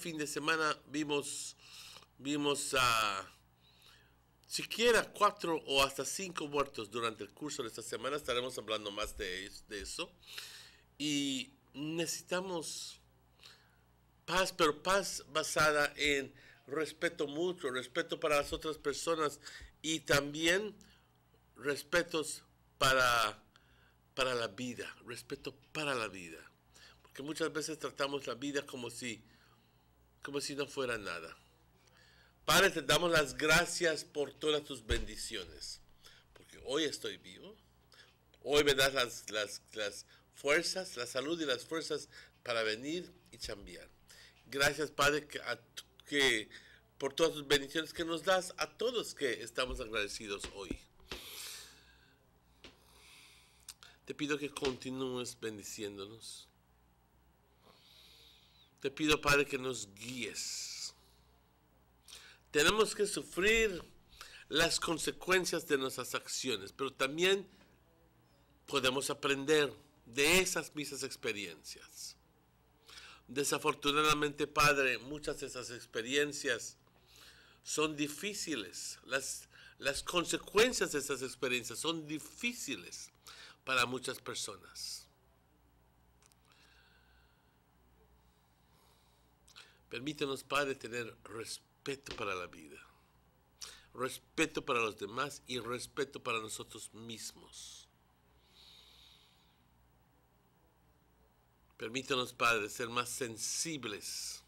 fin de semana vimos a siquiera 4 o hasta 5 muertos durante el curso de esta semana. Estaremos hablando más de eso. Y necesitamos paz, pero paz basada en respeto mutuo, respeto para las otras personas y también respetos para la vida, respeto para la vida. Porque muchas veces tratamos la vida como si no fuera nada. Padre, te damos las gracias por todas tus bendiciones. Porque hoy estoy vivo. Hoy me das las fuerzas, la salud y las fuerzas para venir y chambear. Gracias, Padre, que por todas tus bendiciones que nos das a todos que estamos agradecidos hoy. Te pido que continúes bendiciéndonos. Te pido, Padre, que nos guíes. Tenemos que sufrir las consecuencias de nuestras acciones, pero también podemos aprender de esas mismas experiencias. Desafortunadamente, Padre, muchas de esas experiencias son difíciles. Las consecuencias de esas experiencias son difíciles para muchas personas. Permítanos, Padre, tener respeto para la vida, respeto para los demás y respeto para nosotros mismos. Permítanos, Padre, ser más sensibles.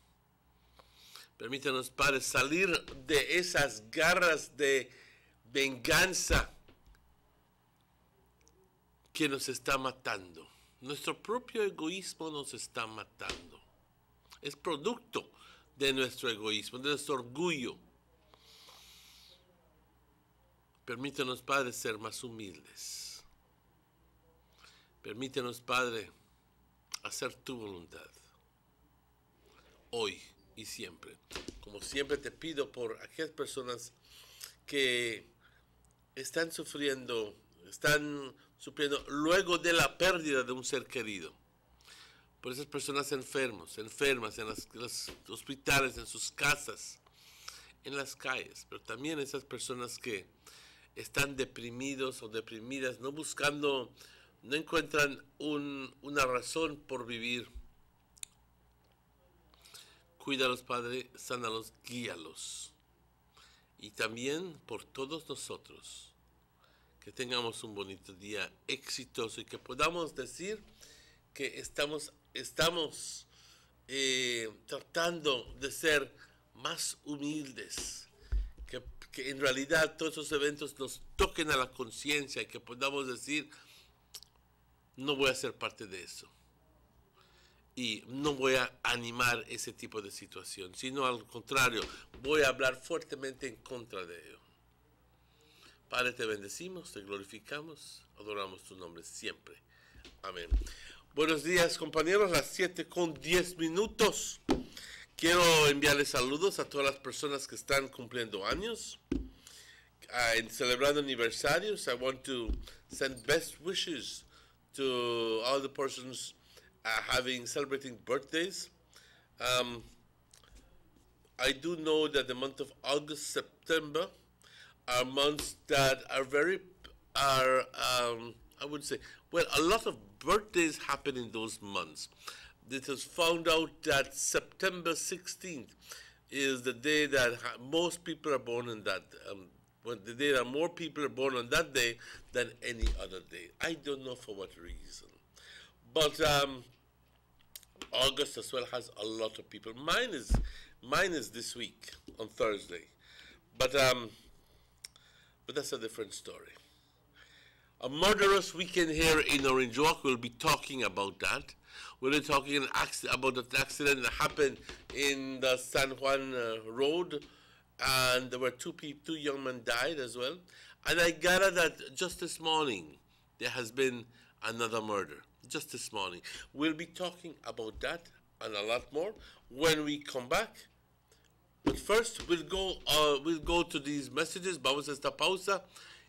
Permítanos, Padre, salir de esas garras de venganza que nos está matando. Nuestro propio egoísmo nos está matando. Es producto de nuestro egoísmo, de nuestro orgullo. Permítanos, Padre, ser más humildes. Permítanos, Padre, hacer tu voluntad. Hoy y siempre. Como siempre te pido por aquellas personas que están sufriendo luego de la pérdida de un ser querido. Por esas personas enfermas en los hospitales, en sus casas, en las calles, pero también esas personas que están deprimidos o deprimidas, no encuentran una razón por vivir. Cuídalos, Padre, sánalos, guíalos. Y también por todos nosotros, que tengamos un bonito día exitoso y que podamos decir que estamos tratando de ser más humildes, que en realidad todos esos eventos nos toquen a la conciencia y que podamos decir, no voy a ser parte de eso y no voy a animar ese tipo de situación, sino al contrario, voy a hablar fuertemente en contra de ello. Padre, te bendecimos, te glorificamos, adoramos tu nombre siempre. Amén. Buenos días, compañeros, las 7:10. Quiero enviarles saludos a todas las personas que están cumpliendo años, celebrando aniversarios. I want to send best wishes to all the persons celebrating birthdays. I do know that the month of August, September are months that I would say, well, a lot of birthdays happen in those months. It was found out that September 16th is the day that most people are born on that, the day that more people are born on that day than any other day. I don't know for what reason. But August as well has a lot of people. Mine is this week on Thursday. But that's a different story. A murderous weekend here in Orange Walk. We'll be talking about that. We'll be talking about the accident that happened in the San Juan Road, and there were two young men died as well. And I gather that just this morning there has been another murder. Just this morning. We'll be talking about that and a lot more when we come back. But first we'll go to these messages. Vamos a esta pausa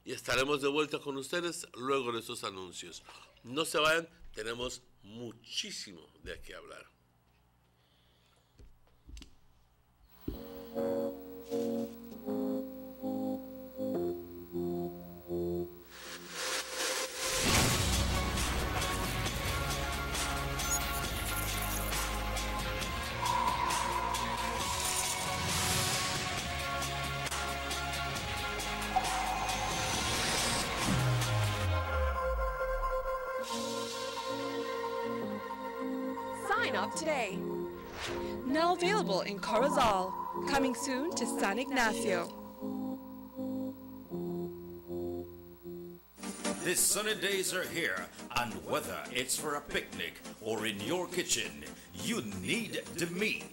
y estaremos de vuelta con ustedes luego de esos anuncios. No se vayan, tenemos muchísimo de qué hablar. shop today. Now available in Corozal. Coming soon to San Ignacio. These sunny days are here, and whether it's for a picnic or in your kitchen, you need the meat.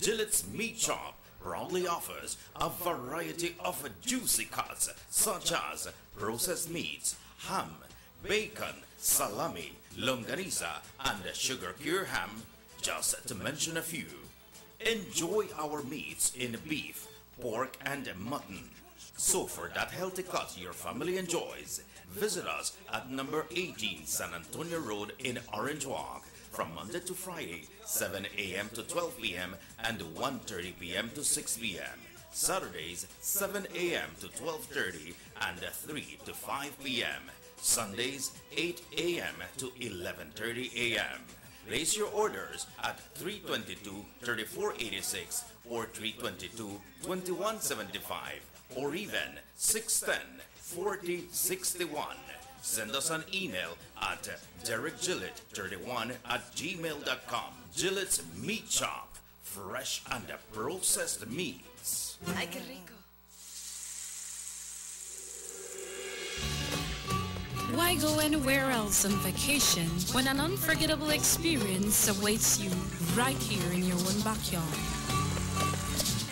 Gillette's Meat Shop proudly offers a variety of juicy cuts such as processed meats, ham, bacon, salami, longaniza, and sugar cure ham, just to mention a few. Enjoy our meats in beef, pork, and mutton. So for that healthy cut your family enjoys, visit us at number 18 San Antonio Road in Orange Walk from Monday to Friday, 7 a.m. to 12 p.m. and 1:30 p.m. to 6 p.m. Saturdays, 7 a.m. to 12:30 and 3 to 5 p.m. Sundays, 8 a.m. to 11:30 a.m. Place your orders at 322-3486 or 322-2175 or even 610-4061. Send us an email at derekgillett31@gmail.com. Gillette's Meat Shop, fresh and processed meats. Ay, qué rico. Why go anywhere else on vacation when an unforgettable experience awaits you right here in your own backyard?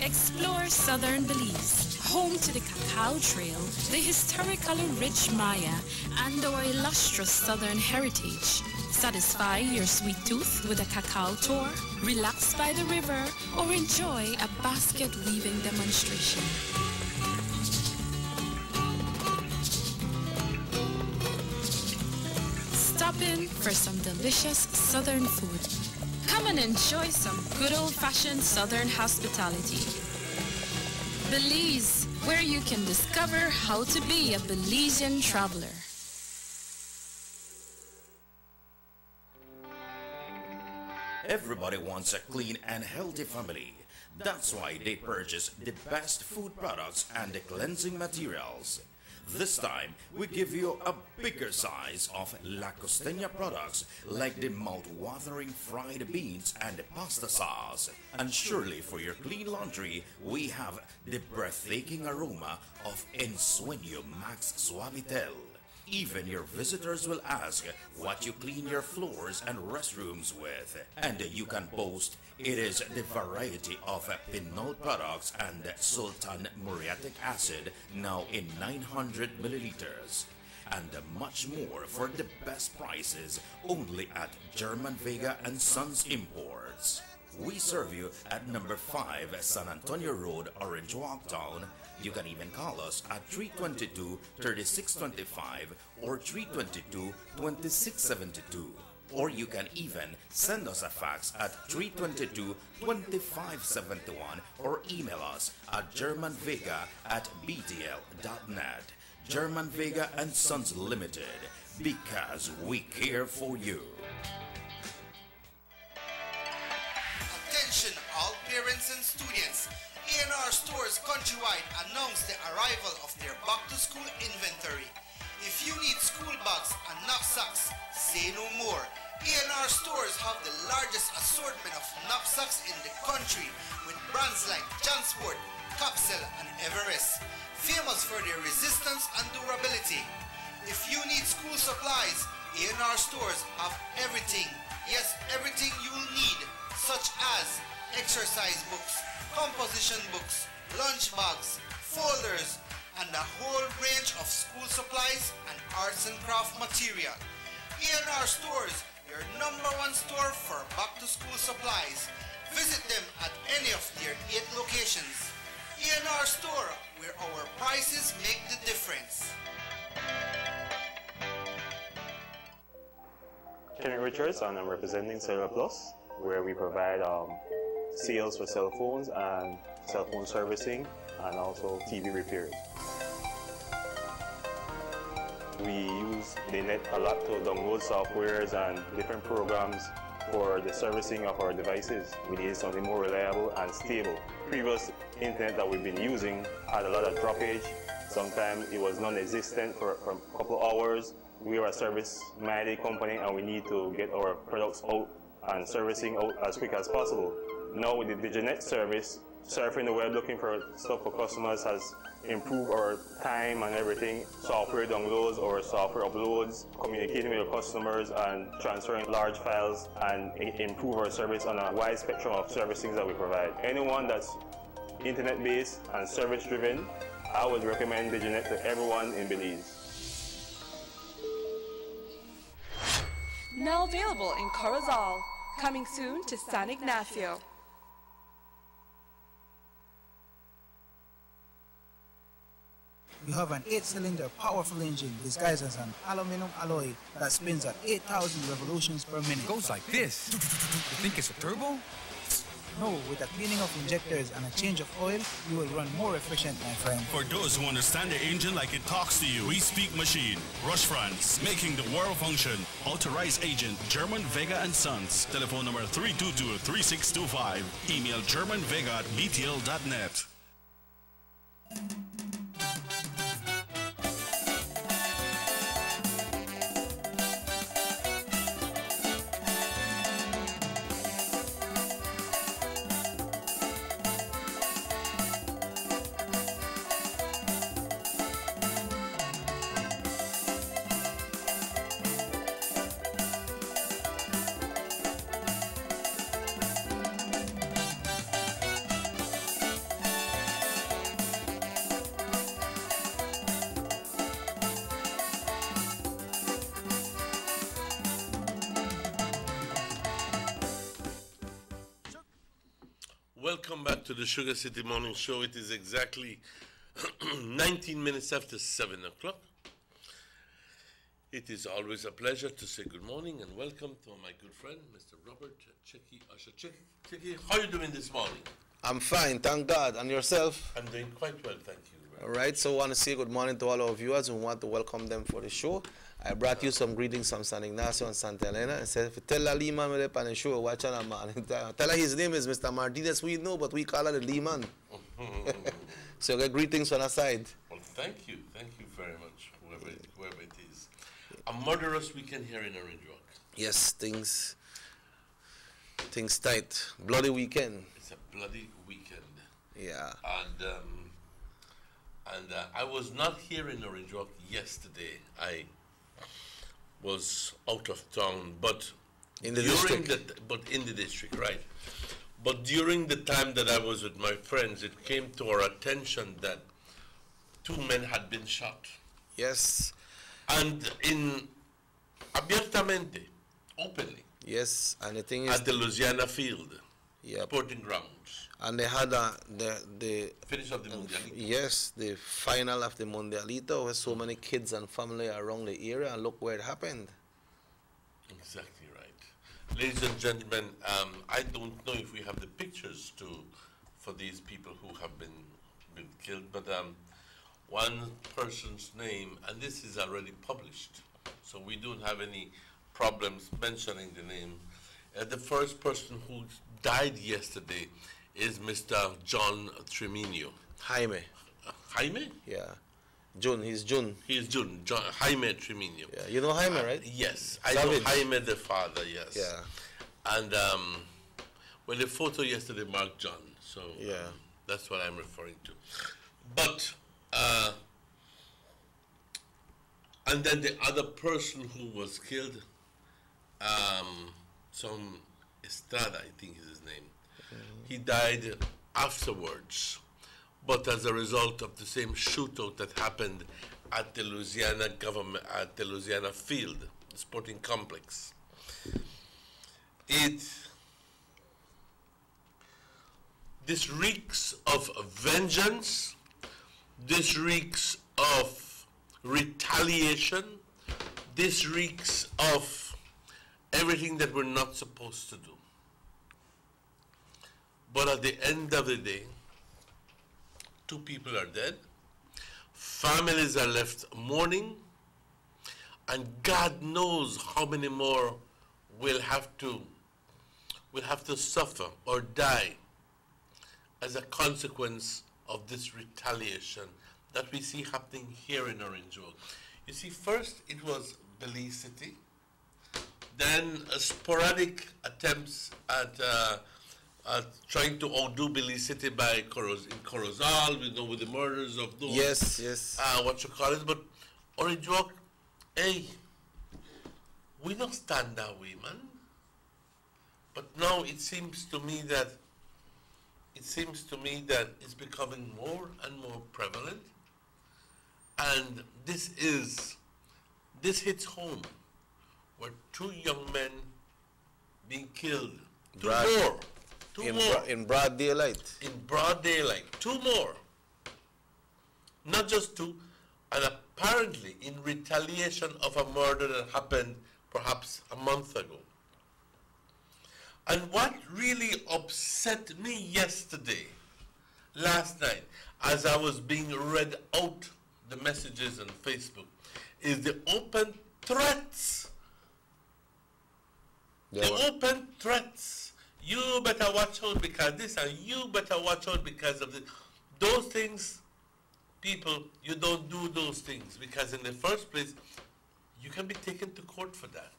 Explore southern Belize, home to the Cacao Trail, the historically rich Maya, and our illustrious southern heritage. Satisfy your sweet tooth with a cacao tour, relax by the river, or enjoy a basket weaving demonstration. Stop in for some delicious southern food. Come and enjoy some good old-fashioned southern hospitality. Belize, where you can discover how to be a Belizean traveler. Everybody wants a clean and healthy family. That's why they purchase the best food products and the cleansing materials. This time, we give you a bigger size of La Costeña products like the mouth-watering fried beans and the pasta sauce. And surely for your clean laundry, we have the breathtaking aroma of Ensueño Max Suavitel. Even your visitors will ask what you clean your floors and restrooms with. And you can boast it is the variety of Pinol products and Sultan muriatic acid now in 900 milliliters. And much more for the best prices only at German Vega and Sons Imports. We serve you at number 5 San Antonio Road, Orange Walk Town. You can even call us at 322-3625 or 322-2672. Or you can even send us a fax at 322-2571 or email us at germanvega@btl.net. German Vega and Sons Limited, because we care for you. Attention all parents and students. A&R Stores countrywide announced the arrival of their back-to-school inventory. If you need school bags and knapsacks, say no more. A&R Stores have the largest assortment of knapsacks in the country with brands like Jansport, Capsule, and Everest, famous for their resistance and durability. If you need school supplies, A&R Stores have everything, yes, everything you'll need, such as exercise books, composition books, lunch bags, folders, and a whole range of school supplies and arts and craft material. A&R Stores, your #1 store for back-to-school supplies. Visit them at any of their 8 locations. A&R Store, where our prices make the difference. Kenny Richards, and I'm representing Cellular Plus, where we provide sales for cell phones and cell phone servicing and also TV repairs. We use the net a lot to download softwares and different programs for the servicing of our devices. We need something more reliable and stable. Previous internet that we've been using had a lot of droppage. Sometimes it was non-existent for a couple of hours, we are a service-minded company and we need to get our products out and servicing out as quick as possible. Now with the Diginet service, surfing the web looking for stuff for customers has improved our time and everything. Software downloads or software uploads, communicating with our customers and transferring large files, and improve our service on a wide spectrum of servicing that we provide. Anyone that's internet-based and service-driven, I would recommend Diginet to everyone in Belize. Now available in Corozal. Coming soon to San Ignacio. You have an 8-cylinder powerful engine disguised as an aluminum alloy that spins at 8,000 revolutions per minute. Goes like this. You think it's a turbo? No, with a cleaning of injectors and a change of oil, you will run more efficient, my friend. For those who understand the engine like it talks to you, we speak machine. Rush France, making the world function. Authorized agent, German Vega & Sons. Telephone number 322-3625. Email germanvega@btl.net. Welcome back to the Sugar City Morning Show. It is exactly 19 minutes after 7 o'clock. It is always a pleasure to say good morning and welcome to my good friend, Mr. Robert Chicky Usher. Chicky, how are you doing this morning? I'm fine, thank God. And yourself? I'm doing quite well, thank you. All right, so I want to say good morning to all our viewers and want to welcome them for the show. I brought you some greetings from San Ignacio and Santa Elena and said, tell Ali man with the show, watch on man. Tell her his name is Mr. Martinez, we know, but we call her the Lee man. So you get greetings on our side. Well, thank you very much, whoever it is. A murderous weekend here in Orange Rock. Yes, things tight. Bloody weekend. It's a bloody weekend. Yeah. And I was not here in Orange Rock yesterday. I was out of town, but in the district. In the district, right? But during the time that I was with my friends, it came to our attention that 2 men had been shot. Yes. And abiertamente, openly. Yes, and the thing is at the Louisiana Field, yep. Sporting grounds. And they had the finish of the Mundialito. Yes, the final of the Mundialito with so many kids and family around the area, and look where it happened. Exactly right. Ladies and gentlemen, I don't know if we have the pictures for these people who have been killed, but one person's name, and this is already published, so we don't have any problems mentioning the name. The first person who died yesterday is Mr. John Tremino. Jaime. Jaime? Yeah. June, he's June. He's June, Jaime Tremino. Yeah, you know Jaime, right? Yes, I know Jaime the father, yes. Yeah. And, well, the photo yesterday marked John, so yeah. That's what I'm referring to. But, and then the other person who was killed, some Estrada, I think is his name. He died afterwards, but as a result of the same shootout that happened at the Louisiana Field, the sporting complex. This reeks of vengeance, this reeks of retaliation, this reeks of everything that we're not supposed to do. But at the end of the day, 2 people are dead, families are left mourning, and God knows how many more will have to suffer or die as a consequence of this retaliation that we see happening here in Orange Road. You see, first it was Belize City. Then sporadic attempts at trying to outdo Belize City by in Corozal, with the murders of those. Yes, yes. What you call it, but Orange Walk, hey, we don't stand that way, man. But now it seems to me that it's becoming more and more prevalent, and this hits home, where 2 young men being killed, two more. In broad daylight. In broad daylight, 2 more. Not just 2, and apparently in retaliation of a murder that happened perhaps a month ago. And what really upset me last night, as I was being read out the messages on Facebook, is the open threats. Open threats. You better watch out because this, and you better watch out because of this. Those things, people, you don't do those things, because in the first place, you can be taken to court for that.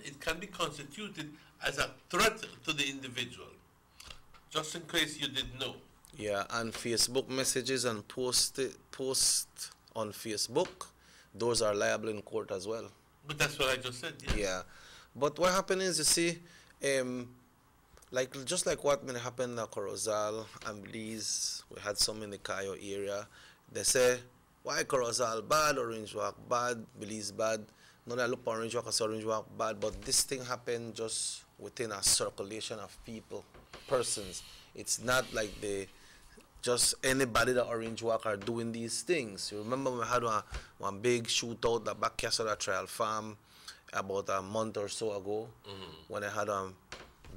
It can be constituted as a threat to the individual, just in case you didn't know. Yeah, and Facebook messages and post on Facebook, those are liable in court as well. But that's what I just said, yeah. Yeah. But what happened is, you see, just like what happened at Corozal and Belize, we had some in the Cayo area. They say, why Corozal bad, Orange Walk bad, Belize bad? None I look for Orange Walk, I say Orange Walk bad, but this thing happened just within a circulation of people, persons. It's not like just anybody that Orange Walk are doing these things. You remember we had one big shootout at Back Castle at Trial Farm about a month or so ago, when I had a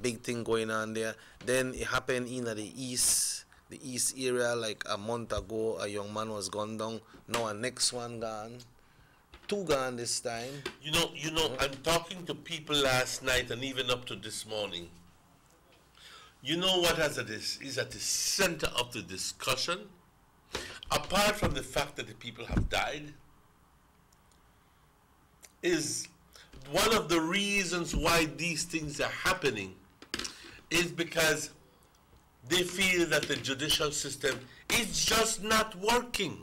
big thing going on there. Then it happened in the east area, like a month ago, a young man was gunned down. Now a next one gone. 2 gone this time. You know, I'm talking to people last night and even up to this morning. You know what is at the center of the discussion? Apart from the fact that the people have died, is one of the reasons why these things are happening is because they feel that the judicial system is just not working.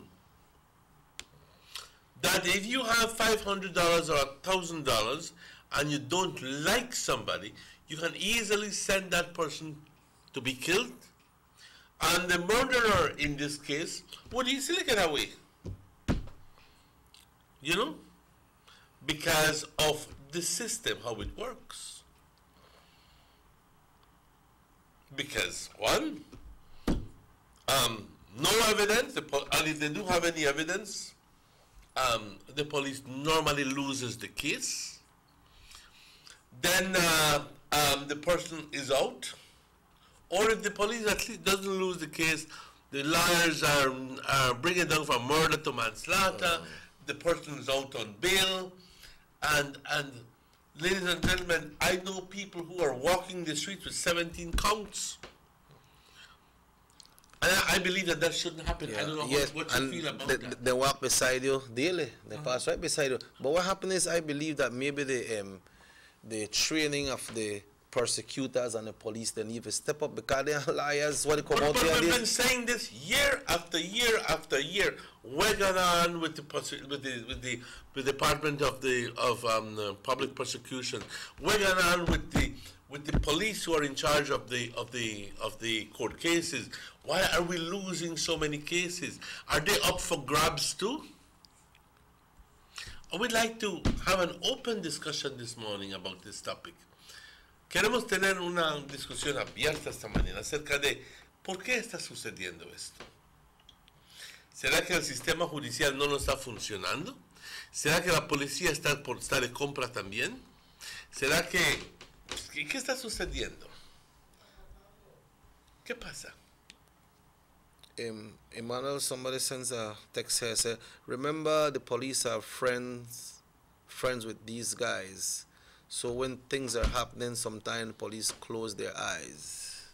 That if you have $500 or $1,000 and you don't like somebody, you can easily send that person to be killed, and the murderer in this case would easily get away. You know? Because of the system, how it works. Because, one, no evidence, and if they do have any evidence, the police normally loses the case. Then the person is out. Or if the police at least doesn't lose the case, the lawyers are bringing down from murder to manslaughter. The person is out on bail. And ladies and gentlemen, I know people who are walking the streets with 17 counts. And I believe that shouldn't happen. Yeah. I don't know what you feel about that. They walk beside you daily. They pass right beside you. But what happens is, I believe that maybe the training of the prosecutors and the police, they need to step up, because they are liars. What they come out here. But we've been saying this year after year after year. We're going on with the Department of Public Prosecution. We're going on with the police who are in charge of the court cases. Why are we losing so many cases? Are they up for grabs too? I would like to have an open discussion this morning about this topic. Queremos tener una discusión abierta esta mañana acerca de por qué está sucediendo esto. ¿Será que el sistema judicial no está funcionando? ¿Será que la policía está de compra también? ¿Será que... ¿Qué está sucediendo? ¿Qué pasa? Emmanuel, somebody sends a text here, say, remember the police are friends with these guys. So when things are happening, sometimes police close their eyes.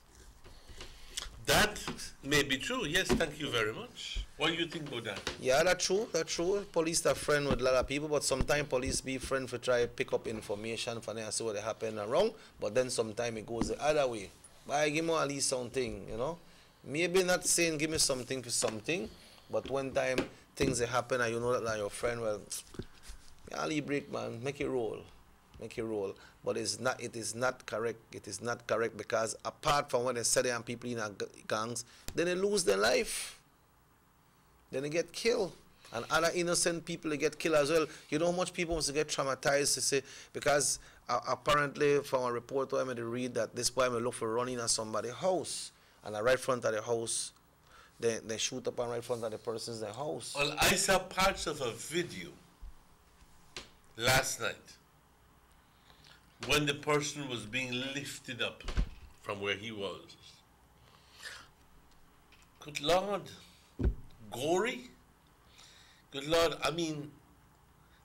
That may be true. Yes, thank you very much. What do you think about that? Yeah, that's true. That's true. Police are friend with a lot of people, but sometimes police be friend for try to pick up information for them and see what happen wrong. But then sometimes it goes the other way. But I give me at least something, you know. Maybe not saying give me something for something, but one time things that happen and you know that like your friend, well, yeah, leave break, man, make it roll. Make it roll. But it is not correct. It is not correct because apart from when they set them people in gangs, then they lose their life. Then they get killed. And other innocent people they get killed as well. You know how much people must get traumatized to say, because apparently from a report I made to read that this boy may look for running at somebody's house. And right front of the house, they shoot up and right front of the person's house. Well, I saw parts of a video last night when the person was being lifted up from where he was. Good Lord. Gory? Good Lord, I mean,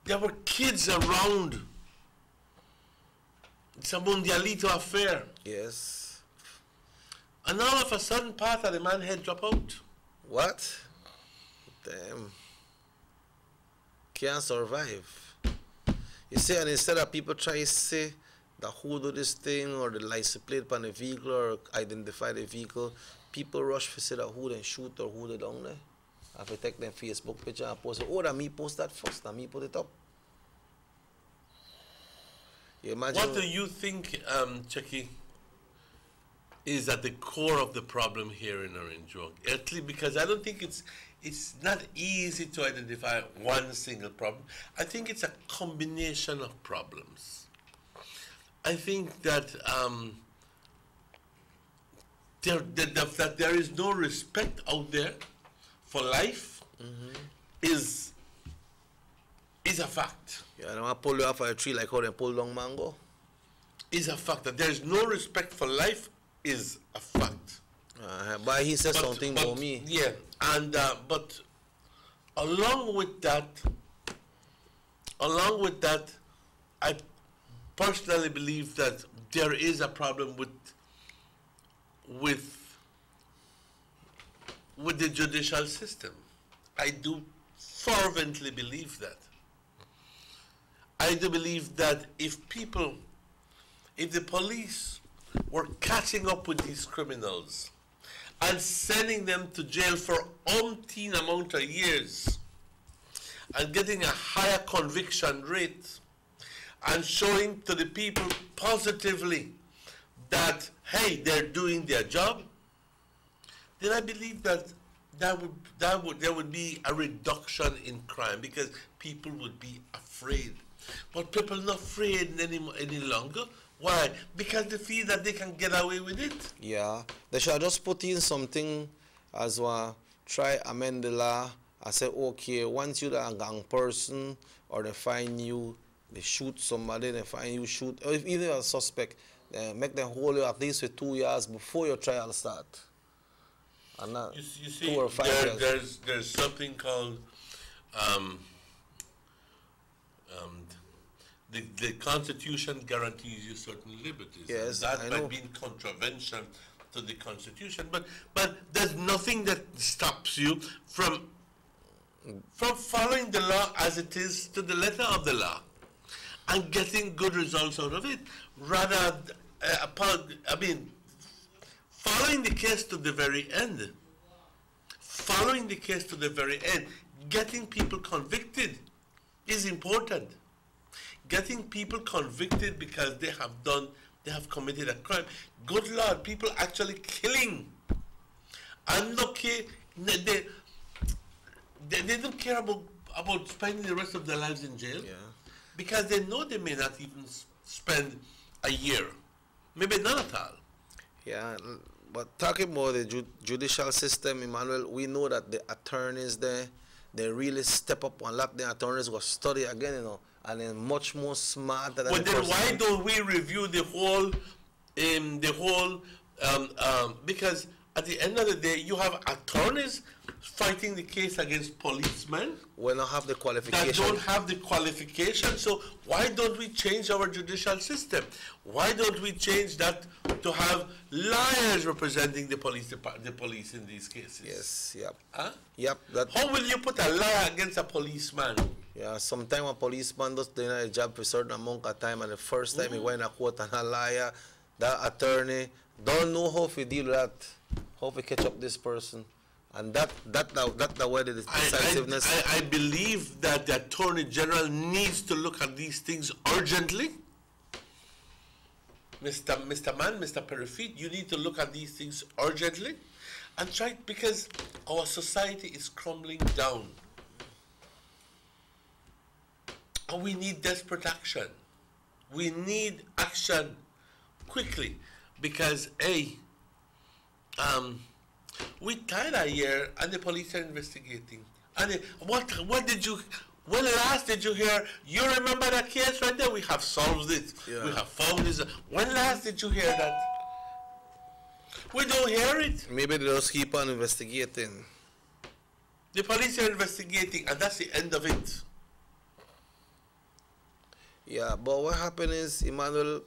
there were kids around. It's a mundialito affair. Yes. And all of a sudden, part of the man's head drop out. What? Damn. Can't survive. You see, and instead of people try to say that who do this thing or the license plate on the vehicle or identify the vehicle, people rush to say that who they shoot or who they down there. If I take them Facebook picture and post it, oh, that me post that first, that me put it up. You imagine. What do you think, Chucky, is at the core of the problem here in Orange Walk? Actually, because I don't think it's not easy to identify one single problem. I think it's a combination of problems. I think that that there is no respect out there for life is a fact. Yeah, I don't want to pull you off of a tree like how they pull down mango. Is a fact that there is no respect for life is a fact. But he said something about me. Yeah, and but along with that, I personally believe that there is a problem with the judicial system. I do fervently believe that. I do believe that if the police were catching up with these criminals and sending them to jail for umpteen amount of years and getting a higher conviction rate and showing to the people positively that, hey, they're doing their job, then I believe that there would be a reduction in crime because people would be afraid. But people are not afraid any longer. Why? Because they feel that they can get away with it. Yeah. They should just put in something as well, try amend the law. I say, okay, once you're a gang person or they find you, they shoot somebody, they find you shoot, or if even a suspect, make them hold you at least for 2 years before your trial start. And not you see, 2 or 5 years. There's something called the Constitution guarantees you certain liberties. Yes, that I might know. be in contravention to the Constitution, but there's nothing that stops you from following the law as it is to the letter of the law and getting good results out of it. Rather, following the case to the very end. Following the case to the very end, getting people convicted is important. Getting people convicted because they have committed a crime. Good Lord, people actually killing. And okay, they don't care about spending the rest of their lives in jail. Yeah. Because they know they may not even spend a year. Maybe not at all. Yeah, but talking about the judicial system, Emmanuel, we know that the attorneys there, they really step up and let the attorneys go study again, you know, and they're much more smarter than But the then person. why don't we review the whole, because at the end of the day, you have attorneys fighting the case against policemen We don't have the that qualification. don't have the qualification. So why don't we change our judicial system? Why don't we change that to have lawyers representing the police in these cases? Yes, yep. Huh? Yep. That, How will you put a lawyer against a policeman? yeah, sometimes a policeman does a job for a certain amount of time, and the first time he went to court and a liar, that attorney don't know how to deal with that, how to catch up this person. And that the way the decisiveness. I believe that the Attorney General needs to look at these things urgently. Mr. Perifit, you need to look at these things urgently and try, because our society is crumbling down. And we need desperate action. We need action quickly because we tied a year and the police are investigating. And when last did you hear, you remember that case right there? We have solved it. Yeah. We have found this. When last did you hear that? We don't hear it. Maybe they just keep on investigating. The police are investigating and that's the end of it. Yeah, but what happened is, Emmanuel,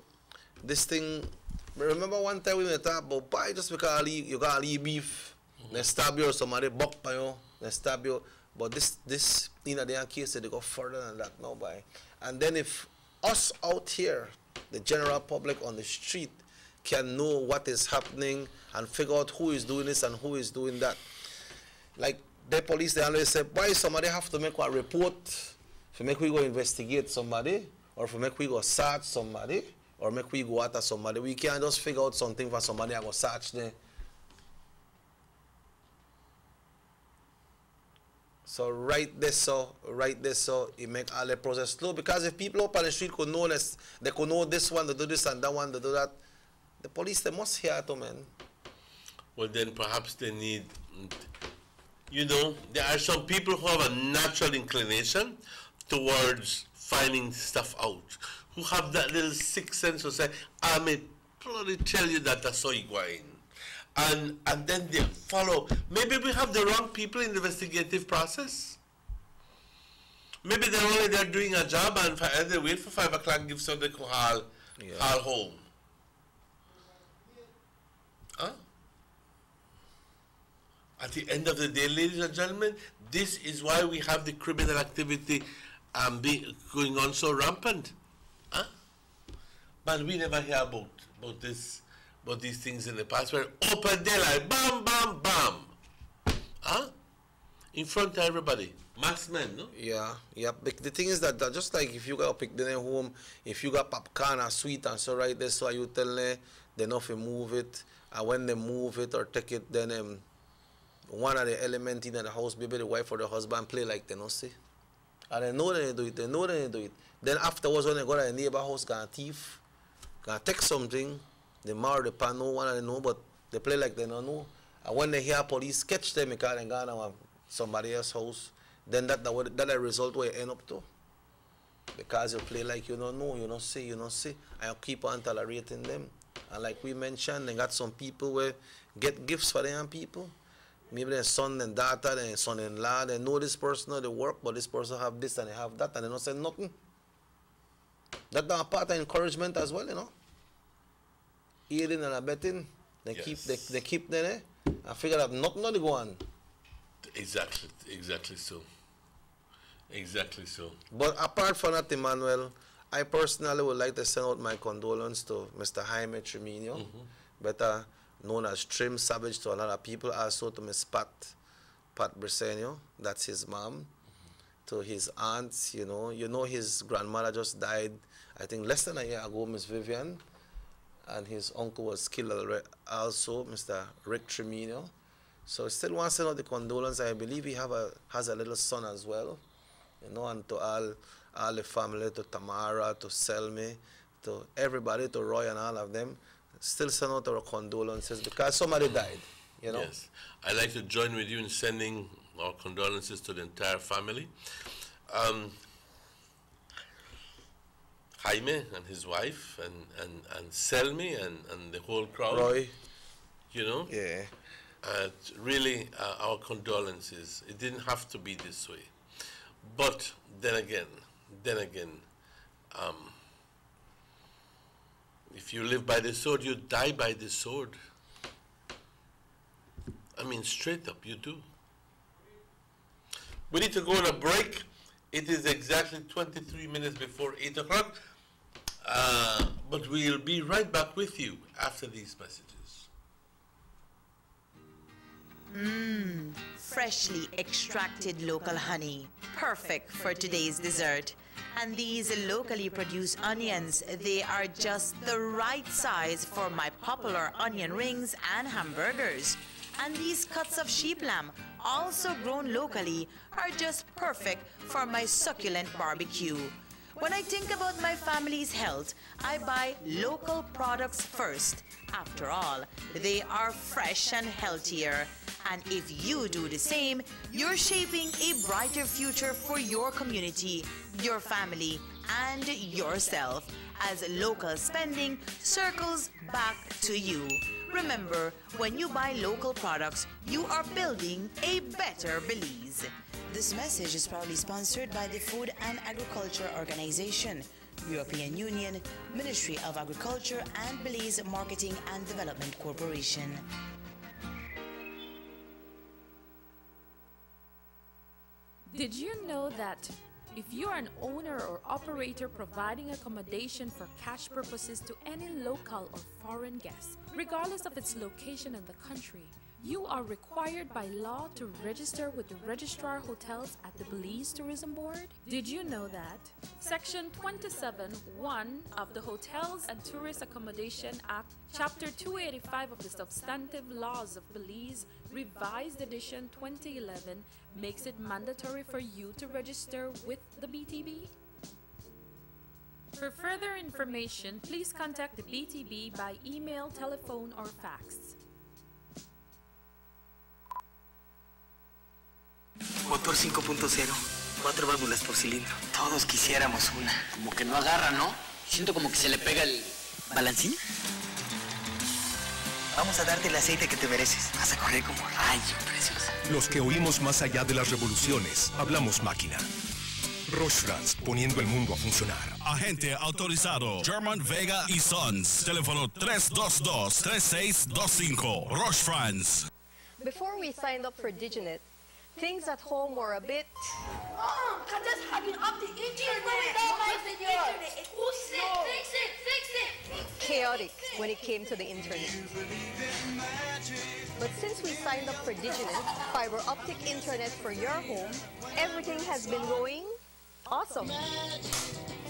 this thing, remember one time we were talking about, why just because you got leave beef, they stab you or somebody buck by you, they stab you. But this in their case, they go further than that now, by. And then if us out here, the general public on the street, can know what is happening and figure out who is doing this and who is doing that. Like the police, they always say, why somebody have to make a report to make we go investigate somebody, or for make we go search somebody, or make we go after somebody. We can't just figure out something for somebody and go search them. So right there, it make all the process slow. Because if people up on the street could know this, they could know this one to do this and that one to do that, the police, they must hear it, man. Well, then perhaps they need, there are some people who have a natural inclination towards finding stuff out, who have that little sixth sense to say, I may bloody tell you that that's how you're going. And then they follow. Maybe we have the wrong people in the investigative process. Maybe they're only there doing a job and they wait for 5 o'clock, give so they can haul home. Huh? At the end of the day, ladies and gentlemen, this is why we have the criminal activity going on so rampant. Huh? But we never hear about these things in the past where open daylight, bam, bam, bam. Huh? In front of everybody. Masked men, no? Yeah. But the thing is that just like if you got a pick dinner home, if you got popcorn or sweet and so right there, so you tell them they know if you move it, and when they move it or take it, then one of the elements in the house, maybe the wife or the husband play like they don't see. And they know they do it, Then afterwards when they go to the neighbor house, gonna thief, gonna take something, they marry the panel, one of them know, but they play like they don't know. And when they hear police catch them because they gone to somebody else's house, then that the result where you end up to. Because you play like you don't know, you don't see, and you keep on tolerating them. And like we mentioned, they got some people where get gifts for them people. Maybe their son and daughter, their son-in-law, they know this person, they work, but this person have this and they have that, and they don't say nothing. That's a part of encouragement as well, Aiding and abetting, they keep them and figure out nothing to go on. Exactly so. But apart from that, Emmanuel, I personally would like to send out my condolences to Mr. Jaime Tremino, better known as Trim Savage to a lot of people, also to Miss Pat Briseño, that's his mom, to his aunts, his grandmother just died, I think less than a year ago, Miss Vivian, and his uncle was killed also, Mr. Rick Tremino. So I still want to send out the condolences. I believe he has a little son as well, and to all the family, to Tamara, to Selmy, to everybody, to Roy and all of them. Still send out our condolences because somebody died, Yes. I'd like to join with you in sending our condolences to the entire family. Jaime and his wife and Selmy and the whole crowd. Roy. Yeah. Really, our condolences. It didn't have to be this way. But then again, if you live by the sword, you die by the sword. I mean, straight up, you do. We need to go on a break. It is exactly 23 minutes before 8 o'clock. But we'll be right back with you after these messages. Freshly extracted local honey, perfect for today's dessert. And these locally produced onions, they are just the right size for my popular onion rings and hamburgers. And these cuts of sheep lamb, also grown locally, are just perfect for my succulent barbecue. When I think about my family's health, I buy local products first. After all, they are fresh and healthier. And if you do the same, you're shaping a brighter future for your community, your family, and yourself, as local spending circles back to you. Remember, when you buy local products, you are building a better Belize. This message is proudly sponsored by the Food and Agriculture Organization, European Union, Ministry of Agriculture, and Belize Marketing and Development Corporation. Did you know that if you are an owner or operator providing accommodation for cash purposes to any local or foreign guest, regardless of its location in the country, you are required by law to register with the Registrar Hotels at the Belize Tourism Board? Did you know that? Section 27(1) of the Hotels and Tourist Accommodation Act, Chapter 285 of the Substantive Laws of Belize, Revised Edition 2011, makes it mandatory for you to register with the BTB. For further information, please contact the BTB by email, telephone, or fax. Motor 5.0, 4 válvulas por cilindro. Todos quisiéramos una. Como que no agarra, ¿no? Siento como que se le pega el balancín. Vamos a darte el aceite que te mereces. Vas a correr como rayo, preciosa. Los que oímos más allá de las revoluciones, hablamos máquina. Roche France, poniendo el mundo a funcionar. Agente autorizado, German Vega y Sons. Teléfono 322-3625. Roche France. Before we signed up for Diginet, things at home were a bit... Mom, Kata's having up the internet. Fix it. Chaotic when it came to the internet. But since we signed up for Diginet, fiber optic internet for your home, everything has been going awesome.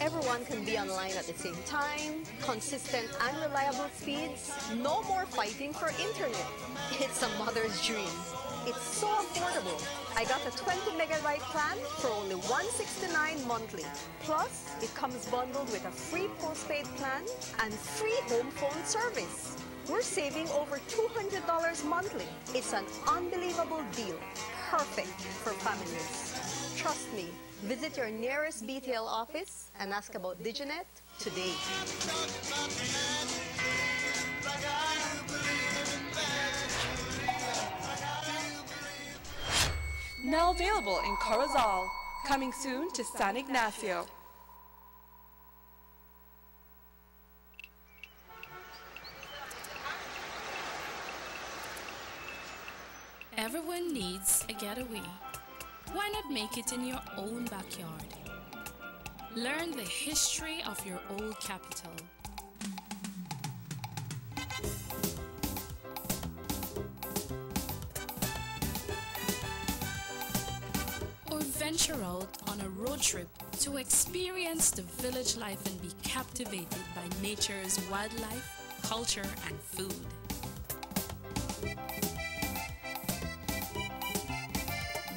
Everyone can be online at the same time, consistent and reliable speeds, no more fighting for internet. It's a mother's dream. It's so affordable. I got a 20 megabyte plan for only $169 monthly. Plus, it comes bundled with a free postpaid plan and free home phone service. We're saving over $200 monthly. It's an unbelievable deal. Perfect for families. Trust me. Visit your nearest BTL office and ask about Diginet today. Now available in Corozal. Coming soon to San Ignacio. Everyone needs a getaway. Why not make it in your own backyard? Learn the history of your old capital. Or venture out on a road trip to experience the village life and be captivated by nature's wildlife, culture, and food.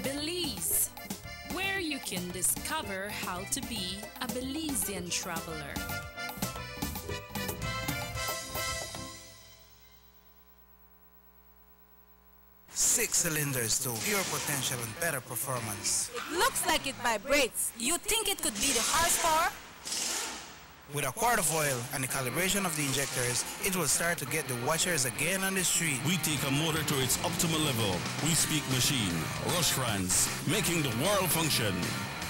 Belize, where you can discover how to be a Belizean traveler. Six cylinders to pure potential and better performance. It looks like it vibrates. You think it could be the horsepower? With a quart of oil and the calibration of the injectors, it will start to get the watchers again on the street. We take a motor to its optimal level. We speak machine. Rush France, making the world function.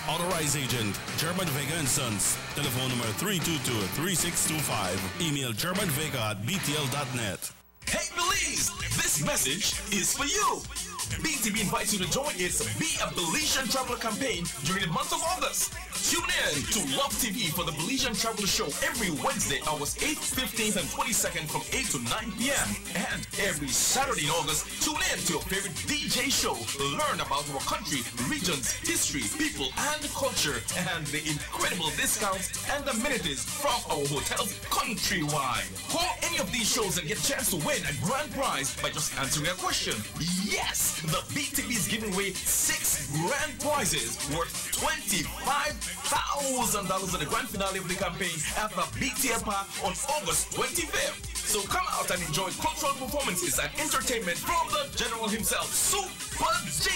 Authorized agent, German Vega and Sons. Telephone number 322-3625. Email germanvega@btl.net. Hey Belize, this message is for you. BTB invites you to join its Be a Belizean Traveler campaign during the month of August. Tune in to Love TV for the Belizean Traveler Show every Wednesday, August 8th, 15th, and 22nd from 8 to 9 p.m. And every Saturday in August, tune in to your favorite DJ show. Learn about our country, regions, history, people, and culture, and the incredible discounts and amenities from our hotels countrywide. Call any of these shows and get a chance to win a grand prize by just answering a question. Yes, the BTB is giving away 6 grand prizes worth $25,000 at the grand finale of the campaign at the BTL Park on August 25th. So come out and enjoy cultural performances and entertainment from the General himself, Super G.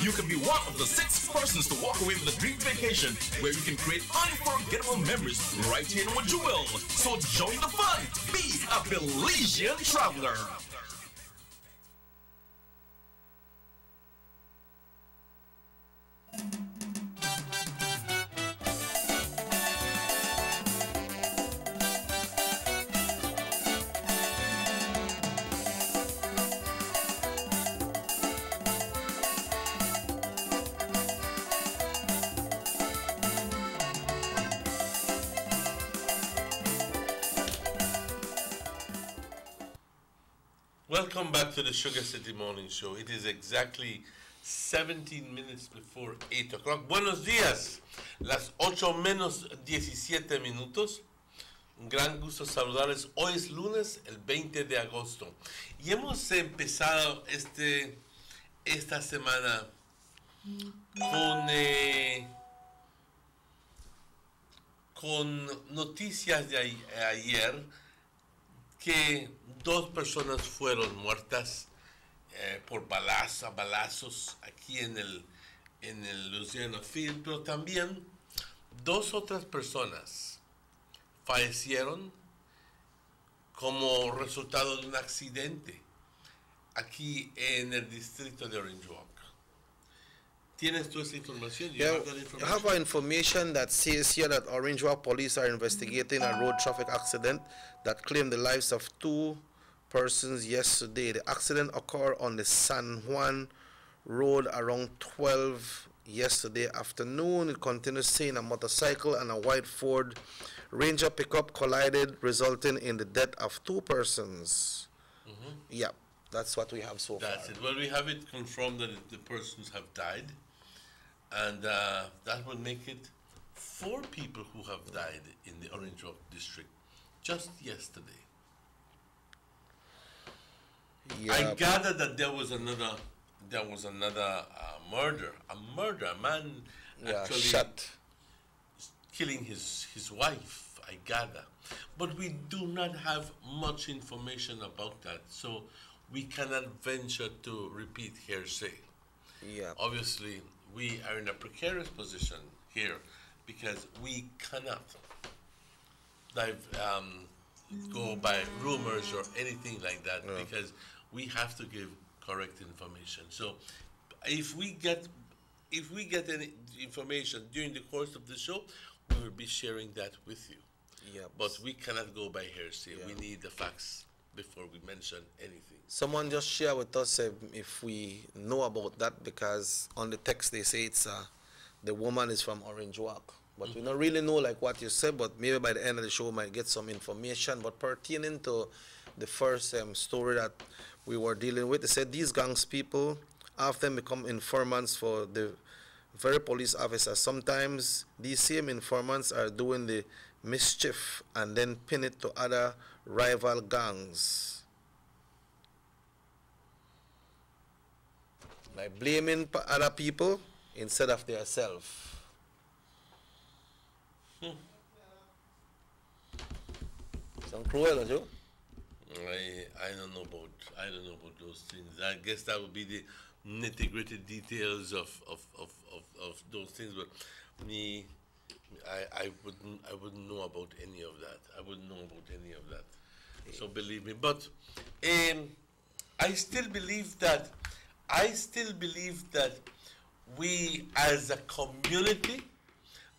You can be one of the 6 persons to walk away with a dream vacation where you can create unforgettable memories right here in Jewel. So join the fun. Be a Belizean traveler. Welcome back to the Sugar City Morning Show. It is exactly 17 minutes before 8 o'clock. Buenos días. Las 8 menos 17 minutos. Un gran gusto saludarles. Hoy es lunes, el 20 de agosto. Y hemos empezado esta semana con noticias de ayer que 2 personas fueron muertas por balazos aquí en el Louisiana Field, pero también 2 otras personas fallecieron como resultado de un accidente aquí en el distrito de Orange Walk. ¿Tienes tú esa información? Yeah, I have information that says here that Orange Walk police are investigating a road traffic accident that claimed the lives of 2 persons yesterday. The accident occurred on the San Juan Road around 12 yesterday afternoon. It continues saying a motorcycle and a white Ford Ranger pickup collided, resulting in the death of 2 persons. Mm-hmm. Yeah, that's what we have so far. That's it. Well, we have it confirmed that the persons have died, and that will make it 4 people who have died in the Orange Walk district just yesterday. Yeah. I gather that there was another murder. A man actually shot, killing his wife. I gather, but we do not have much information about that, so we cannot venture to repeat hearsay. Yeah. Obviously, we are in a precarious position here because we cannot go by rumors or anything like that, because we have to give correct information. So if we get any information during the course of the show, we will be sharing that with you. Yeah. But we cannot go by hearsay. We need the facts before we mention anything. Someone just share with us if we know about that, because on the text they say it's the woman is from Orange Walk. But we don't really know like what you said, but maybe by the end of the show we might get some information. But pertaining to the first story that we were dealing with, they said these gangs people often become informants for the very police officers. Sometimes these same informants are doing the mischief and then pin it to other rival gangs by blaming other people instead of themselves. Sound cruel, don't you? I don't know about those things. I guess that would be the nitty-gritty details of those things. But I wouldn't know about any of that. I wouldn't know about any of that. So believe me. But I still believe that we as a community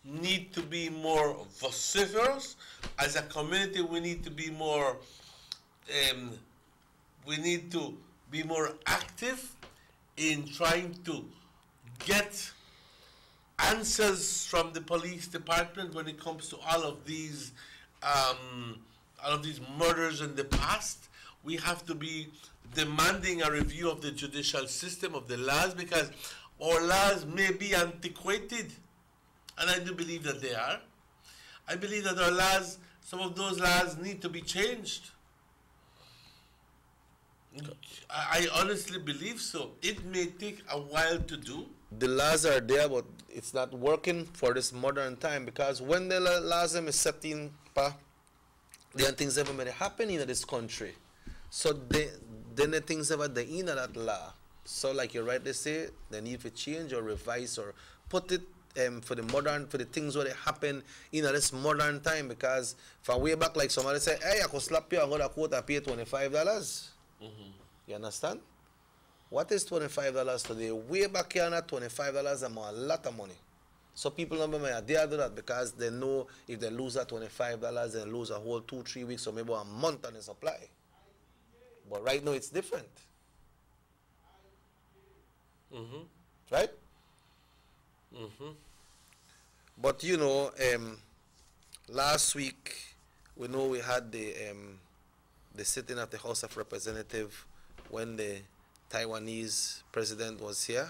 need to be more vociferous. As a community, we need to be more active in trying to get answers from the police department when it comes to all of these murders in the past. We have to be demanding a review of the judicial system, of the laws, because our laws may be antiquated, and I do believe that they are. I believe that our laws, some of those laws need to be changed. I honestly believe so. It may take a while to do. The laws are there, but it's not working for this modern time, because when the laws are set in, there are things ever may happen in this country. So then the things ever they in that law. So like you rightly say, they need to change or revise or put it for the things where they happen in this modern time, because from way back, like somebody say, hey, I could slap you, I'm going to quote, I pay $25. You understand? What is $25 today? Way back here, $25 is a lot of money. So people don't dare do that, because they know if they lose that $25, they lose a whole 2-3 weeks or maybe a month on the supply. But right now it's different. Right? But you know, last week we know we had the sitting at the House of Representatives when the Taiwanese president was here,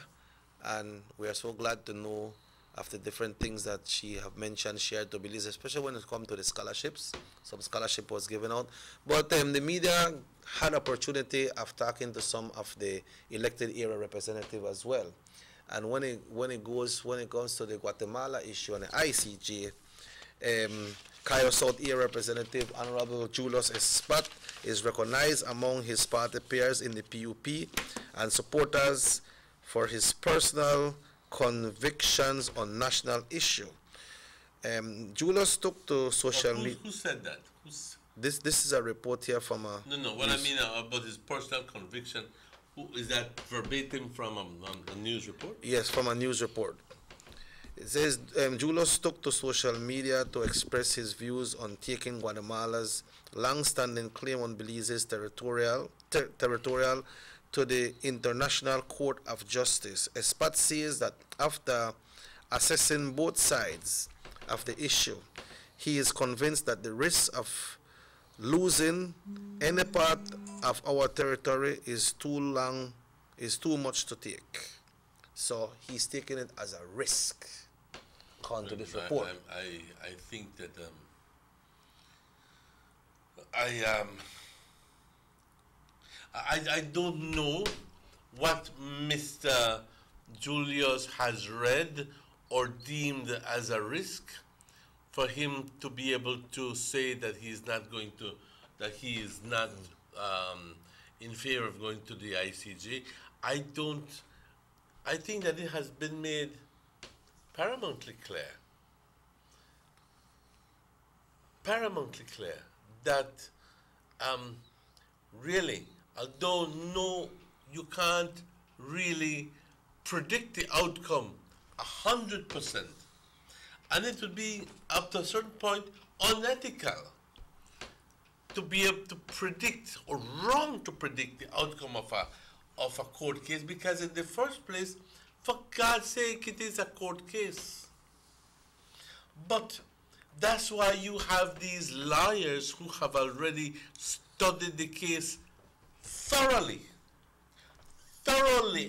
and we are so glad to know of the different things that she have mentioned, shared to Belize, especially when it comes to the scholarships. Some scholarship was given out. But the media had opportunity of talking to some of the elected area representatives as well. And when it comes to the Guatemala issue and the ICJ, Cayo South Area Representative Honorable Julius Espat is recognized among his party peers in the PUP and supporters for his personal convictions on national issue. Julius took to social media. Who said that? This is a report here from a. No. What I mean about his personal conviction. Who is that verbatim from a news report? Yes, from a news report. It says Julius took to social media to express his views on taking Guatemala's long-standing claim on Belize's territorial to the International Court of Justice. Espat says that after assessing both sides of the issue, he is convinced that the risk of losing any part of our territory is too much to take. So he's taking it as a risk. According to this report. I think that I don't know what Mr. Julius has read or deemed as a risk for him to be able to say that he is not in favor of going to the ICJ. I think that it has been made paramountly clear that really, although no, you can't really predict the outcome 100%, and it would be up to a certain point unethical to be able to predict, or wrong to predict, the outcome of a court case, because in the first place, for God's sake, it is a court case. But that's why you have these lawyers who have already studied the case thoroughly,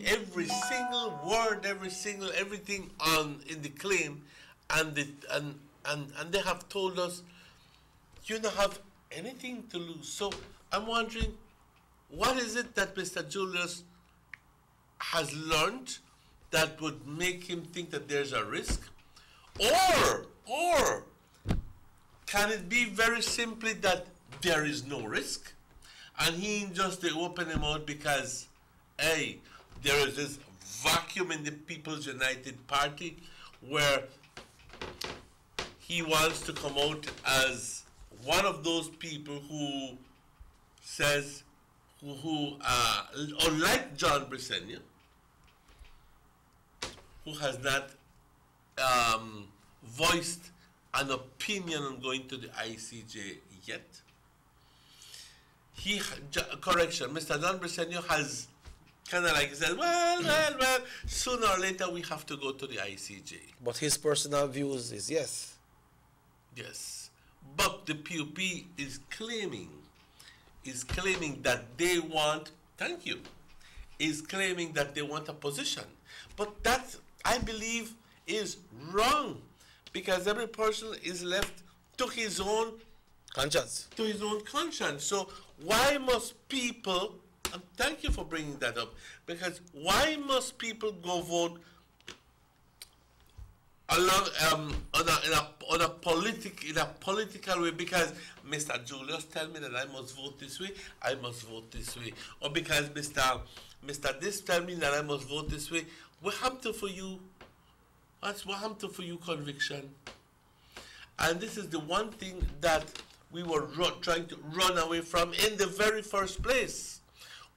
every single word, everything in the claim, and they have told us you don't have anything to lose. So I'm wondering, what is it that Mr. Julius has learned that would make him think that there's a risk? Or can it be very simply that there is no risk, and he just open him out because, hey, there is this vacuum in the People's United Party where he wants to come out as one of those people who says, unlike John Briceño, who has not voiced an opinion on going to the ICJ yet. Correction, Mr. John Briceño has kind of like said, well, sooner or later we have to go to the ICJ. But his personal views is yes. Yes. But the PUP is claiming that they want, thank you, is claiming that they want a position. But that, I believe, is wrong, because every person is left to his own conscience. So why must people, and thank you for bringing that up, because why must people go vote along in a political way? Because Mr. Julius tell me that I must vote this way, I must vote this way, or because Mr. This tell me that I must vote this way. What happened for you? What happened for you, conviction? And this is the one thing that we were trying to run away from in the very first place,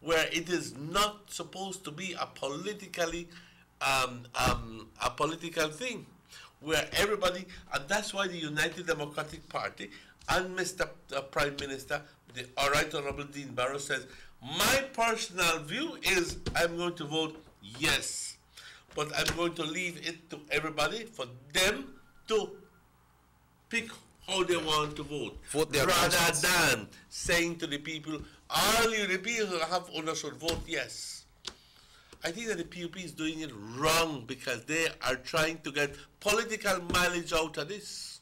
where it is not supposed to be a politically a political thing, where everybody, and that's why the United Democratic Party and Mr. Prime Minister, the Right Honorable Dean Barrow, says, my personal view is I'm going to vote yes, but I'm going to leave it to everybody for them to pick how they want to vote, rather than saying to the people, all you the people who have honor should vote yes. I think that the PUP is doing it wrong, because they are trying to get political mileage out of this.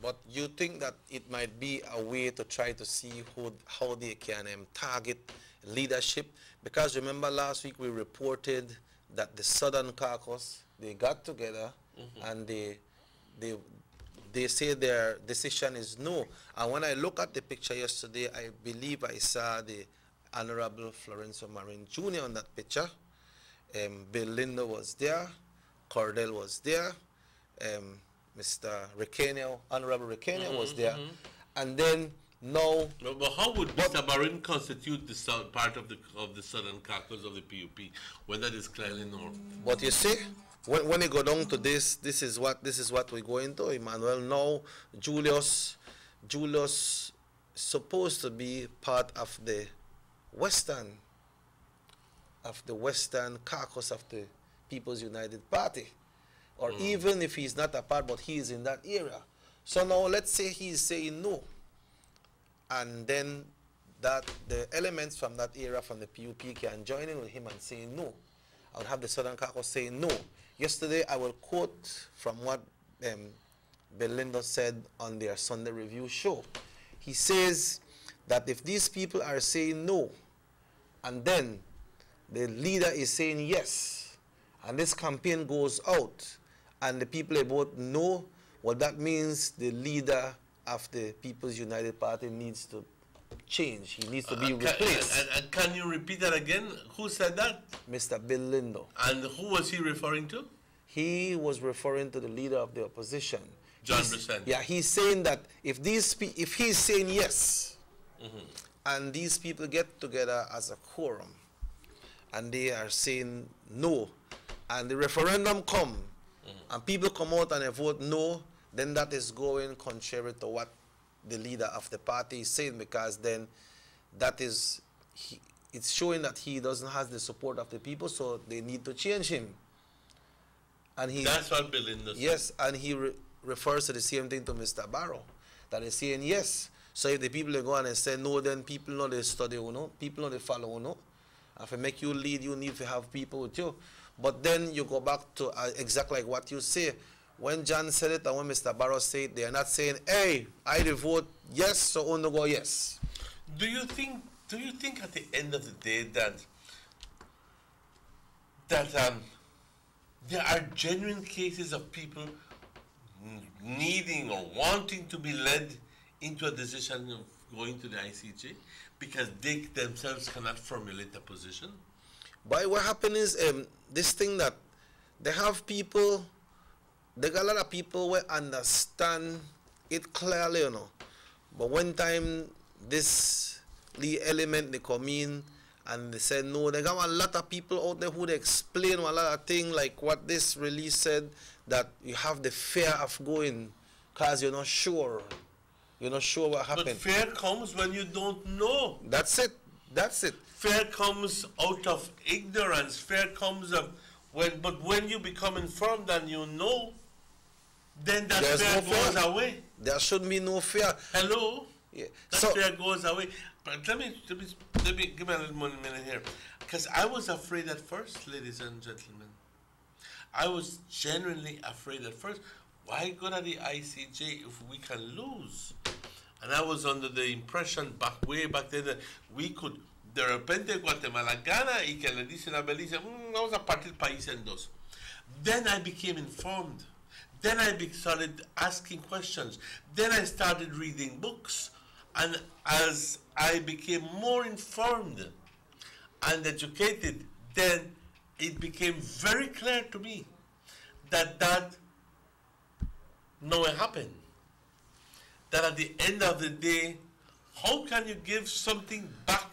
But you think that it might be a way to try to see how they can target leadership? Because remember last week we reported that the Southern Caucus, they got together and they say their decision is no. And when I look at the picture yesterday, I believe I saw the Honorable Florencio Marin Jr. on that picture. Bill Lindo was there, Cordell was there, Mr. Requena, Honorable Requena was there, and then now. But how would Mr. Marin constitute the part of the Southern Caucus of the PUP when that is clearly known? But you see, when you go down to this is what we go into, Emmanuel. Now Julius supposed to be part of the Western Caucus of the People's United Party, or even if he's not a part, but he is in that area. So now let's say he's saying no, and then that the elements from that area from the PUP can join in with him and say no. I would have the Southern Caucus saying no. Yesterday, I will quote from what Bill Lindo said on their Sunday Review show. He says that if these people are saying no, and then the leader is saying yes, and this campaign goes out, and the people vote no, well, that means the leader of the People's United Party needs to change. He needs to be replaced. Can you repeat that again? Who said that? Mr. Bill Lindo. And who was he referring to? He was referring to the leader of the opposition. John Briceño. Yeah, he's saying that if he's saying yes, and these people get together as a quorum, and they are saying no, and the referendum come, and people come out and they vote no, then that is going contrary to what the leader of the party is saying, because then that is, it's showing that he doesn't have the support of the people, so they need to change him. And that's what Bill Lindo said. Yes, and he refers to the same thing to Mr. Barrow, that is saying yes. So if the people go on and say no, then people know they study, people know they follow, and if I make you lead, you need to have people with you. But then you go back to exactly like what you say. When John said it and when Mr. Barrow said it, they are not saying, hey, I vote yes, so only go yes. Do you think at the end of the day that there are genuine cases of people needing or wanting to be led into a decision of going to the ICJ because they themselves cannot formulate a position? But what happened is this thing that they have people there are a lot of people will understand it clearly, you know. But one time this the element they come in and they said no, there are a lot of people out there who they explain a lot of things like what this release said, that you have the fear of going because you're not sure. You're not sure what happened. But fear comes when you don't know. That's it. That's it. Fear comes out of ignorance. Fear comes of but when you become informed and you know, then that fear goes away. There should be no fear. Hello? Yeah. That fear goes away. But let me give me a little more minute here. Because I was afraid at first, ladies and gentlemen. I was genuinely afraid at first. Why go to the ICJ if we can lose? And I was under the impression way back then that we could, de repente Guatemala gana y que le dicen a Belice, vamos a partir el país en dos. Then I became informed. Then I started asking questions. Then I started reading books. And as I became more informed and educated, then it became very clear to me that no, it happened. That at the end of the day, how can you give something back?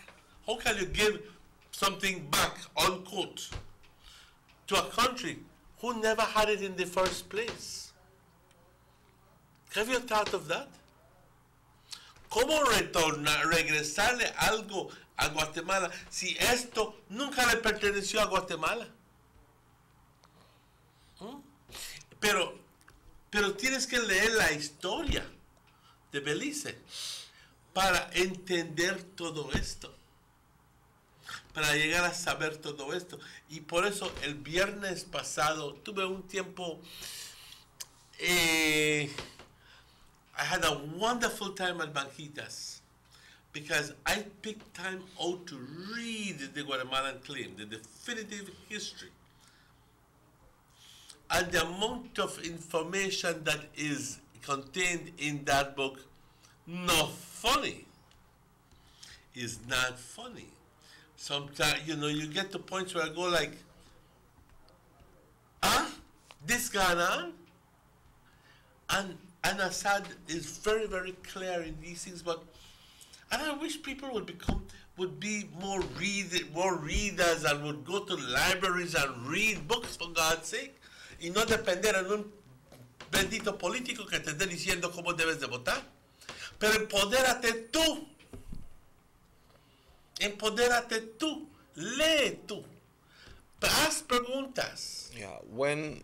How can you give something back, unquote, to a country who never had it in the first place? Have you thought of that? ¿Cómo regresarle algo a Guatemala si esto nunca le perteneció a Guatemala? Pero tienes que leer la historia de Belice para entender todo esto, para llegar a saber todo esto. Y por eso el viernes pasado tuve un tiempo, I had a wonderful time at Banquitas because I picked time out to read the Guatemalan claim, the definitive history. And the amount of information that is contained in that book, not funny, is not funny. Sometimes, you get to points where I go like, this gone on? And Assad is very, very clear in these things, and I wish people would be more readers and would go to libraries and read books, for God's sake, y no depender en un bendito político que te esté diciendo cómo debes de votar. Pero empodérate tú, lee tú, haz preguntas. Yeah, when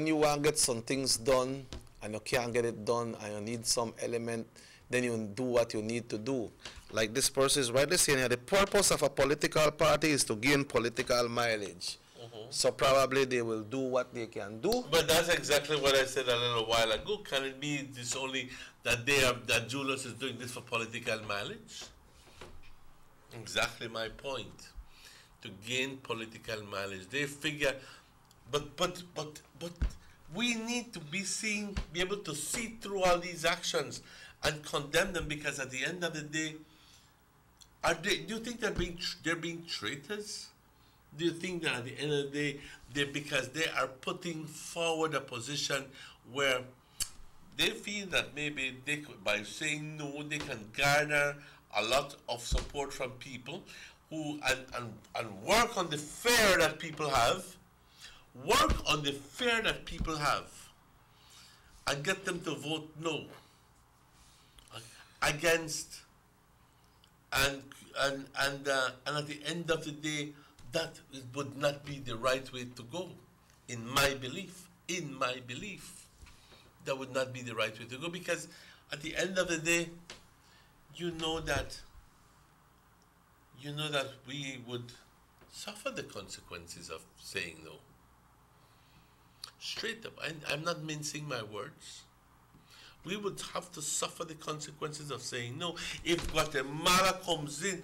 you want to get some things done and you can't get it done and you need some element, then you do what you need to do. Like this person is rightly saying here, the purpose of a political party is to gain political mileage. So probably they will do what they can do. But that's exactly what I said a little while ago. Can it be this only that Julius is doing this for political mileage? Exactly my point. To gain political mileage. They figure, but we need to be able to see through all these actions and condemn them, because at the end of the day, do you think they're being traitors? Do you think that at the end of the day, because they are putting forward a position where they feel that maybe they could, by saying no, they can garner a lot of support from people who and work on the fear that people have, and get them to vote no against, and at the end of the day, that would not be the right way to go, in my belief. That would not be the right way to go, because at the end of the day, you know that we would suffer the consequences of saying no. Straight up, I'm not mincing my words. We would have to suffer the consequences of saying no. If Guatemala comes in,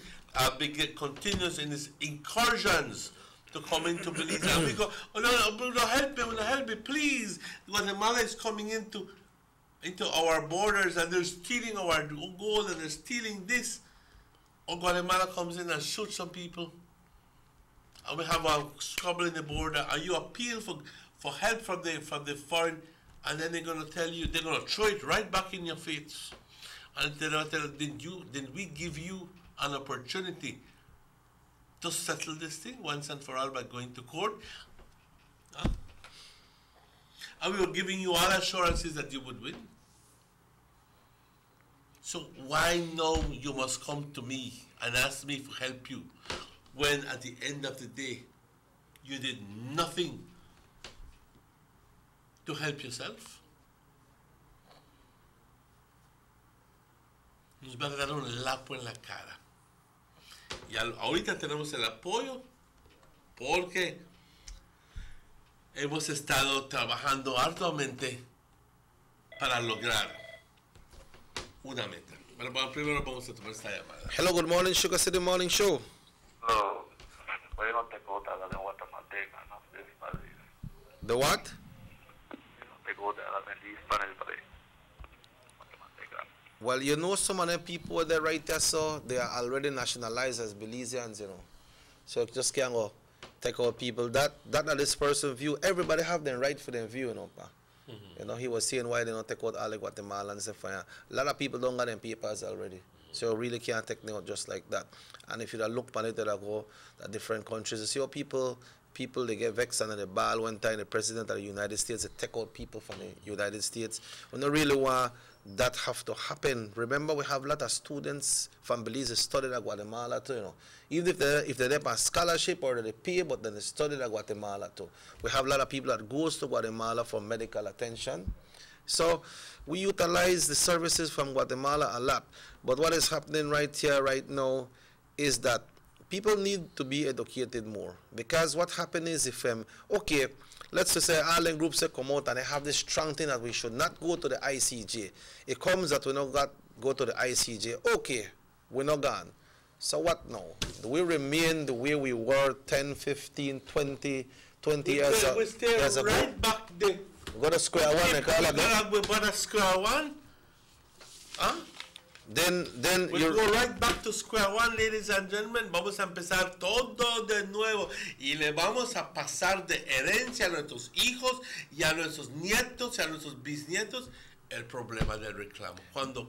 continues in its incursions to come into Belize, and we go, help me, please. Guatemala is coming into our borders, and they're stealing our gold, and they're stealing this. Or Guatemala comes in and shoots some people, and we have a squabble in the border, and you appeal for help from the foreign And then they're going to tell you, they're going to throw it right back in your face. And they're going to tell you, did we give you an opportunity to settle this thing once and for all by going to court? Huh? And we were giving you all assurances that you would win. So why now you must come to me and ask me to help you when at the end of the day you did nothing to help yourself? Nos va a dar un lapo en la cara. Y ahorita tenemos el apoyo porque hemos estado trabajando arduamente para lograr una meta. Pero primero vamos a tomar esta llamada. Hello, good morning, Sugar City Morning Show. No, hoy no te gusta la de guatemalteca, no sé si The what? no te gusta la de Hispanic país. Well, you know, some of the people that right there, so they are already nationalized as Belizeans, you know. So just can't go take our people. That this person view, everybody have their right for their view, you know, pa. You know, he was saying why they don't take out all the Guatemalans and stuff. A lot of people don't got them papers already. So you really can't take them out just like that. And if you look at it, go at different countries, you see how people they get vexed under the ball one time, the president of the United States, they take out people from the United States. We don't really want that have to happen. Remember, we have a lot of students from Belize studied at Guatemala too, you know. Even if they're there on scholarship or they pay, but then they studied at Guatemala too. We have a lot of people that goes to Guatemala for medical attention. So we utilize the services from Guatemala a lot. But what is happening right here, right now, is that people need to be educated more. Because what happens is if, okay, let's just say all the groups come out and they have this strong thing that we should not go to the ICJ. It comes that we not go to the ICJ. Okay, we're not gone. So what now? Do we remain the way we were 10, 15, 20 years ago? We stay right back there. Go to square one and call again. We go to square one. Huh? Then we go right back to square one, ladies and gentlemen. Vamos a empezar todo de nuevo y le vamos a pasar de herencia a nuestros hijos y a nuestros nietos y a nuestros bisnietos el problema del reclamo. Cuando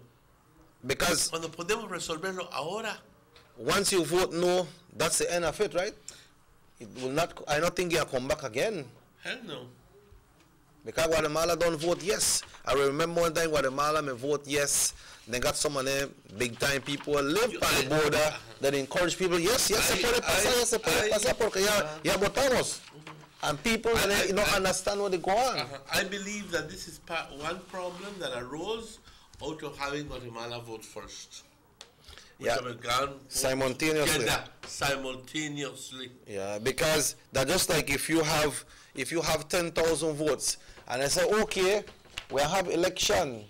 podemos resolverlo ahora. Once you vote no, that's the end of it, right? It will not. I don't think you'll come back again. Hell no. Because Guatemala don't vote yes. I remember one time Guatemala may vote yes. They got some of them big time people live by the border that encourage people, yes, se puede pasar porque ya votamos. And people don't understand what they go on. I believe that this is one problem that arose out of having Guatemala vote first. Yeah, simultaneously. Simultaneously. Yeah, because that just like if you have 10,000 votes and I say, okay, we have election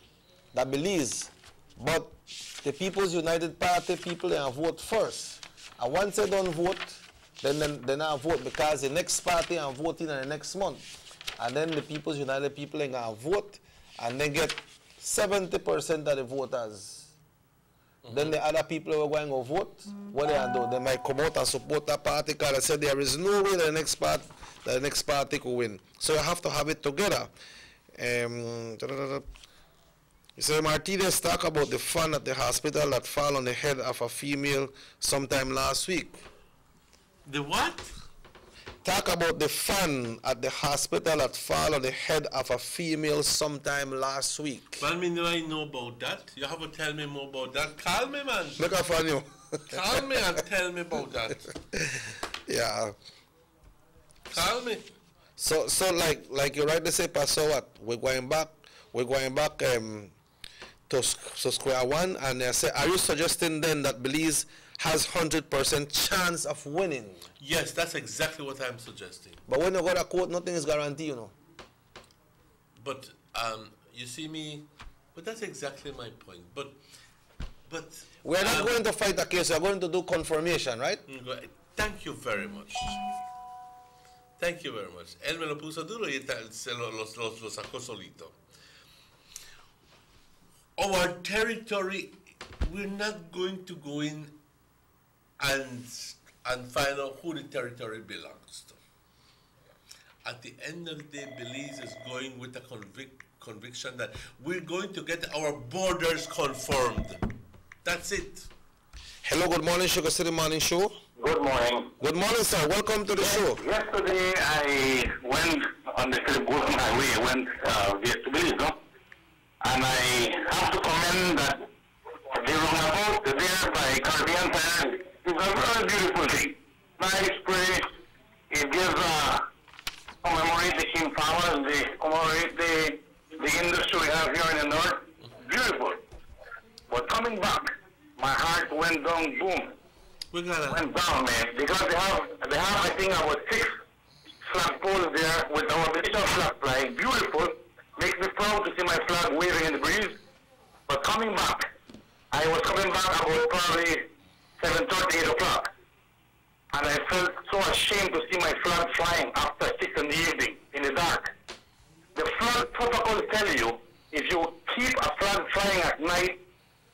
that Belize, but the People's United Party people they vote first. And once they don't vote, then they not vote because the next party are voting in the next month. And then the People's United people are going to vote and they get 70% of the voters. Then the other people who are going to vote, what they do? They might come out and support that party because they said there is no way the next party could win. So you have to have it together. You say Martinez talk about the fan at the hospital that fell on the head of a female sometime last week. The what? Talk about the fan at the hospital that fell on the head of a female sometime last week. Well, me do I know about that? You have to tell me more about that. Call me, man. Make a fan you. Call me and tell me about that. Yeah. Call me. So like you rightly say, Pastor, what? We're going back to square one, and they say, are you suggesting then that Belize has 100% chance of winning? Yes, that's exactly what I'm suggesting. But when you go to court, nothing is guaranteed, you know. But you see me, but that's exactly my point. But we're not going to fight a case. We're going to do confirmation, right? Thank you very much. Thank you very much. Él me lo puso duro y lo sacó solito. Our territory, we're not going to go in and find out who the territory belongs to. At the end of the day, Belize is going with a conviction that we're going to get our borders confirmed. That's it. Hello, good morning, Sugar City Morning Show. Good morning. Good morning, sir. Welcome to the show. Yesterday, I went on the Philip Wilson Highway. I went to Belize, and I have to commend that the roundabout there by Caribbean Side is a very beautiful thing. Nice, pretty. It gives commemorate the King Powers, commemorate the industry we have here in the north. Beautiful. But coming back, my heart went down, boom. Went down, man, because they have I think about 6 flagpoles there with our British flag flying. Beautiful. Makes me proud to see my flag waving in the breeze. But coming back, I was coming back about probably 7:30, 8 o'clock. And I felt so ashamed to see my flag flying after 6 in the evening, in the dark. The flag protocol tell you, if you keep a flag flying at night,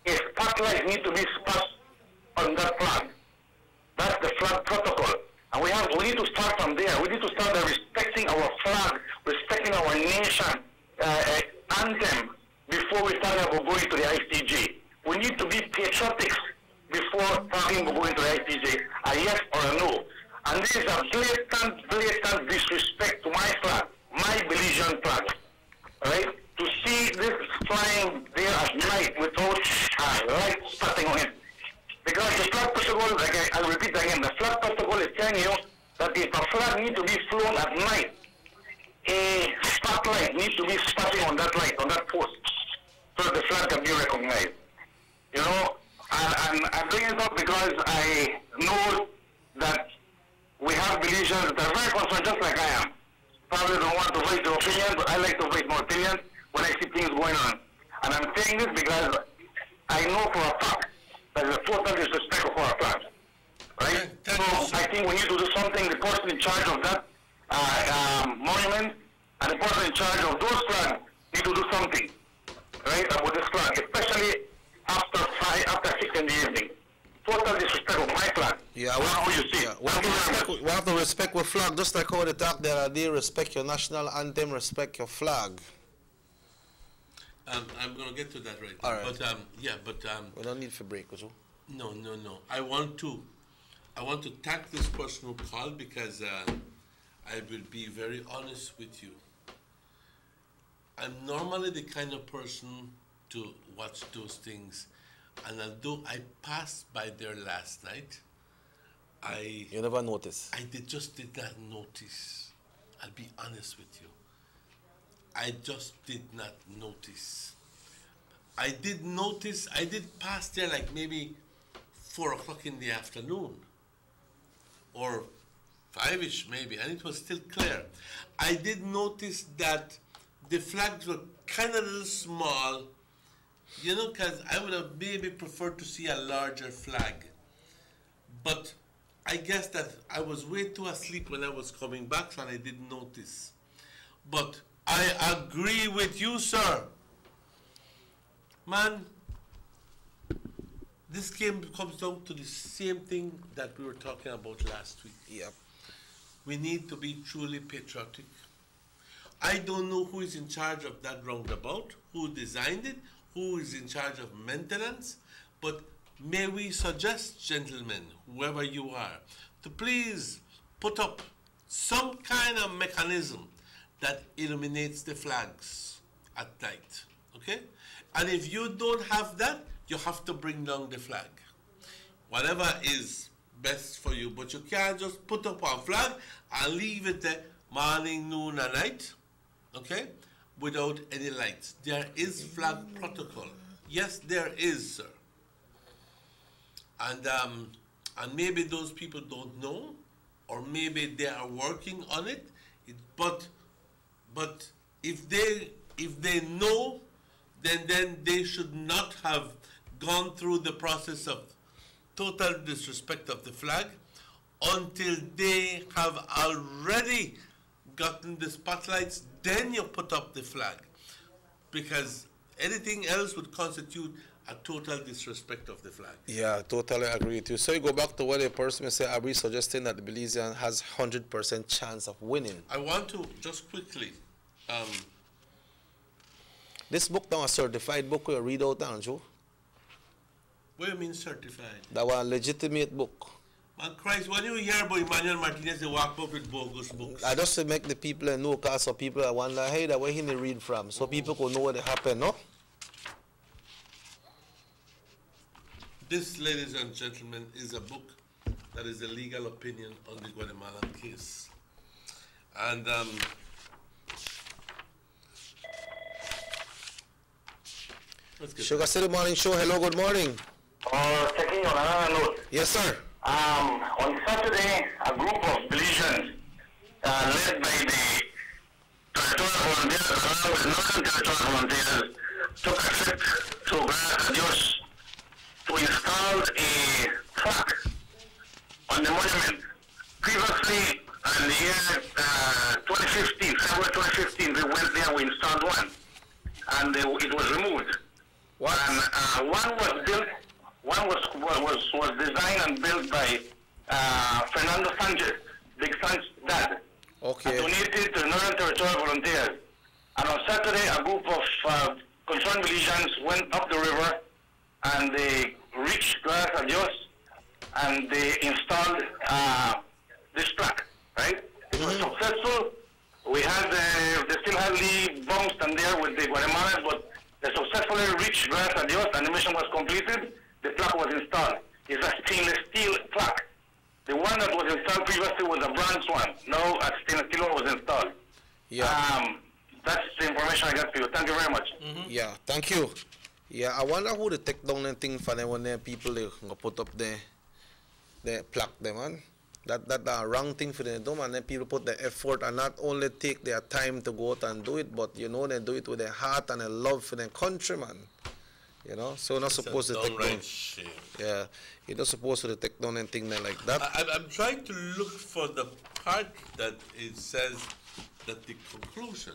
a spotlight needs to be spot on that flag. That's the flag protocol. And we need to start from there. We need to start by respecting our flag, respecting our nation anthem before we start about going to the ICJ. We need to be patriotic before talking about going to the ICJ, a yes or a no. And this is a blatant disrespect to my flag, my Belizean flag. Right? To see this flying there at night without light spotting on it. Because the flag protocol, like I'll repeat again, the flag protocol is telling you that if a flag needs to be flown at night, a spotlight needs to be spotting on that light, on that post, so that the flag can be recognized. You know, and I bring it up because I know that we have Belizeans that are very concerned, just like I am. Probably don't want to voice their opinion, but I like to voice my opinion when I see things going on. And I'm saying this because I know for a fact that there's a total disrespect for our flag. Right? So I think we need to do something. The person in charge of that monument and the person in charge of those flags need to do something, right, about this flag, especially after 6 in the evening. Total disrespect of my flag. Yeah, we have to respect our flag, just like how they talk there, they respect your national anthem, respect your flag. I'm going to get to that right. All right. But we don't need to break, also. No. I want to thank this person who called because I will be very honest with you. I'm normally the kind of person to watch those things, and although I passed by there last night, You never noticed? I just did not notice. I'll be honest with you. I just did not notice. I did pass there like maybe 4 o'clock in the afternoon, or 5-ish maybe, and it was still clear. I did notice that the flags were kind of a little small, you know, because I would have maybe preferred to see a larger flag. But I guess that I was way too asleep when I was coming back, and I didn't notice. But I agree with you, sir. Man, this game comes down to the same thing that we were talking about last week. Yep. We need to be truly patriotic. I don't know who is in charge of that roundabout, who designed it, who is in charge of maintenance, but may we suggest, gentlemen, whoever you are, to please put up some kind of mechanism that illuminates the flags at night, okay? And if you don't have that, you have to bring down the flag. Whatever is best for you, but you can't just put up a flag and leave it there morning, noon, and night, okay, without any lights. There is flag protocol. Yes, there is, sir. And maybe those people don't know, or maybe they are working on it. But if they know, then they should not have gone through the process of total disrespect of the flag until they have already gotten the spotlights. Then you put up the flag, because anything else would constitute a total disrespect of the flag. Yeah, totally agree with you. So you go back to what a person may say, are we suggesting that the Belizean has 100% chance of winning? I want to just quickly This book now a certified book you read out, aren't you? What do you mean certified? That was a legitimate book. Man Christ, when you hear about Emmanuel Martinez, they walk up with bogus books. I just to make the people know, because some people I wonder, hey, that where he read from, so people could know what happened, no? This, ladies and gentlemen, is a book that is a legal opinion on the Guatemalan case. And Sugar City Morning Show, hello, good morning. Checking on another note. Yes, sir. On Saturday, a group of Belizeans led by the territorial volunteers, along with Northern Territorial Volunteers, took a trip to Gracias a Dios to install a plaque on the monument. Previously, in the year 2015, February 2015, we went there, we installed one, and it was removed. And one was built. One was designed and built by Fernando Sanchez, Big Sanchez's dad. Okay. Donated to the Northern Territorial Volunteers. And on Saturday, a group of concerned Belizeans went up the river and they reached Gracias a Dios and they installed this plaque, right? It was successful. We had, they still had Lee Bumston there with the Guatemalans, but they successfully reached Gracias a Dios and the mission was completed. The plaque was installed. It's a stainless steel plaque. The one that was installed previously was a bronze one. Now a stainless steel one was installed. Yeah. That's the information I got for you. Thank you very much. Yeah, thank you. Yeah, I wonder who they take down the thing for them when the people they go put up the plaque them, man. That wrong thing for them to do, and then people put the effort and not only take their time to go out and do it, but you know they do it with their heart and their love for their country, man. You know, so you're not supposed to take down. Yeah, you're not supposed to take down anything like that. I'm trying to look for the part that it says that the conclusion,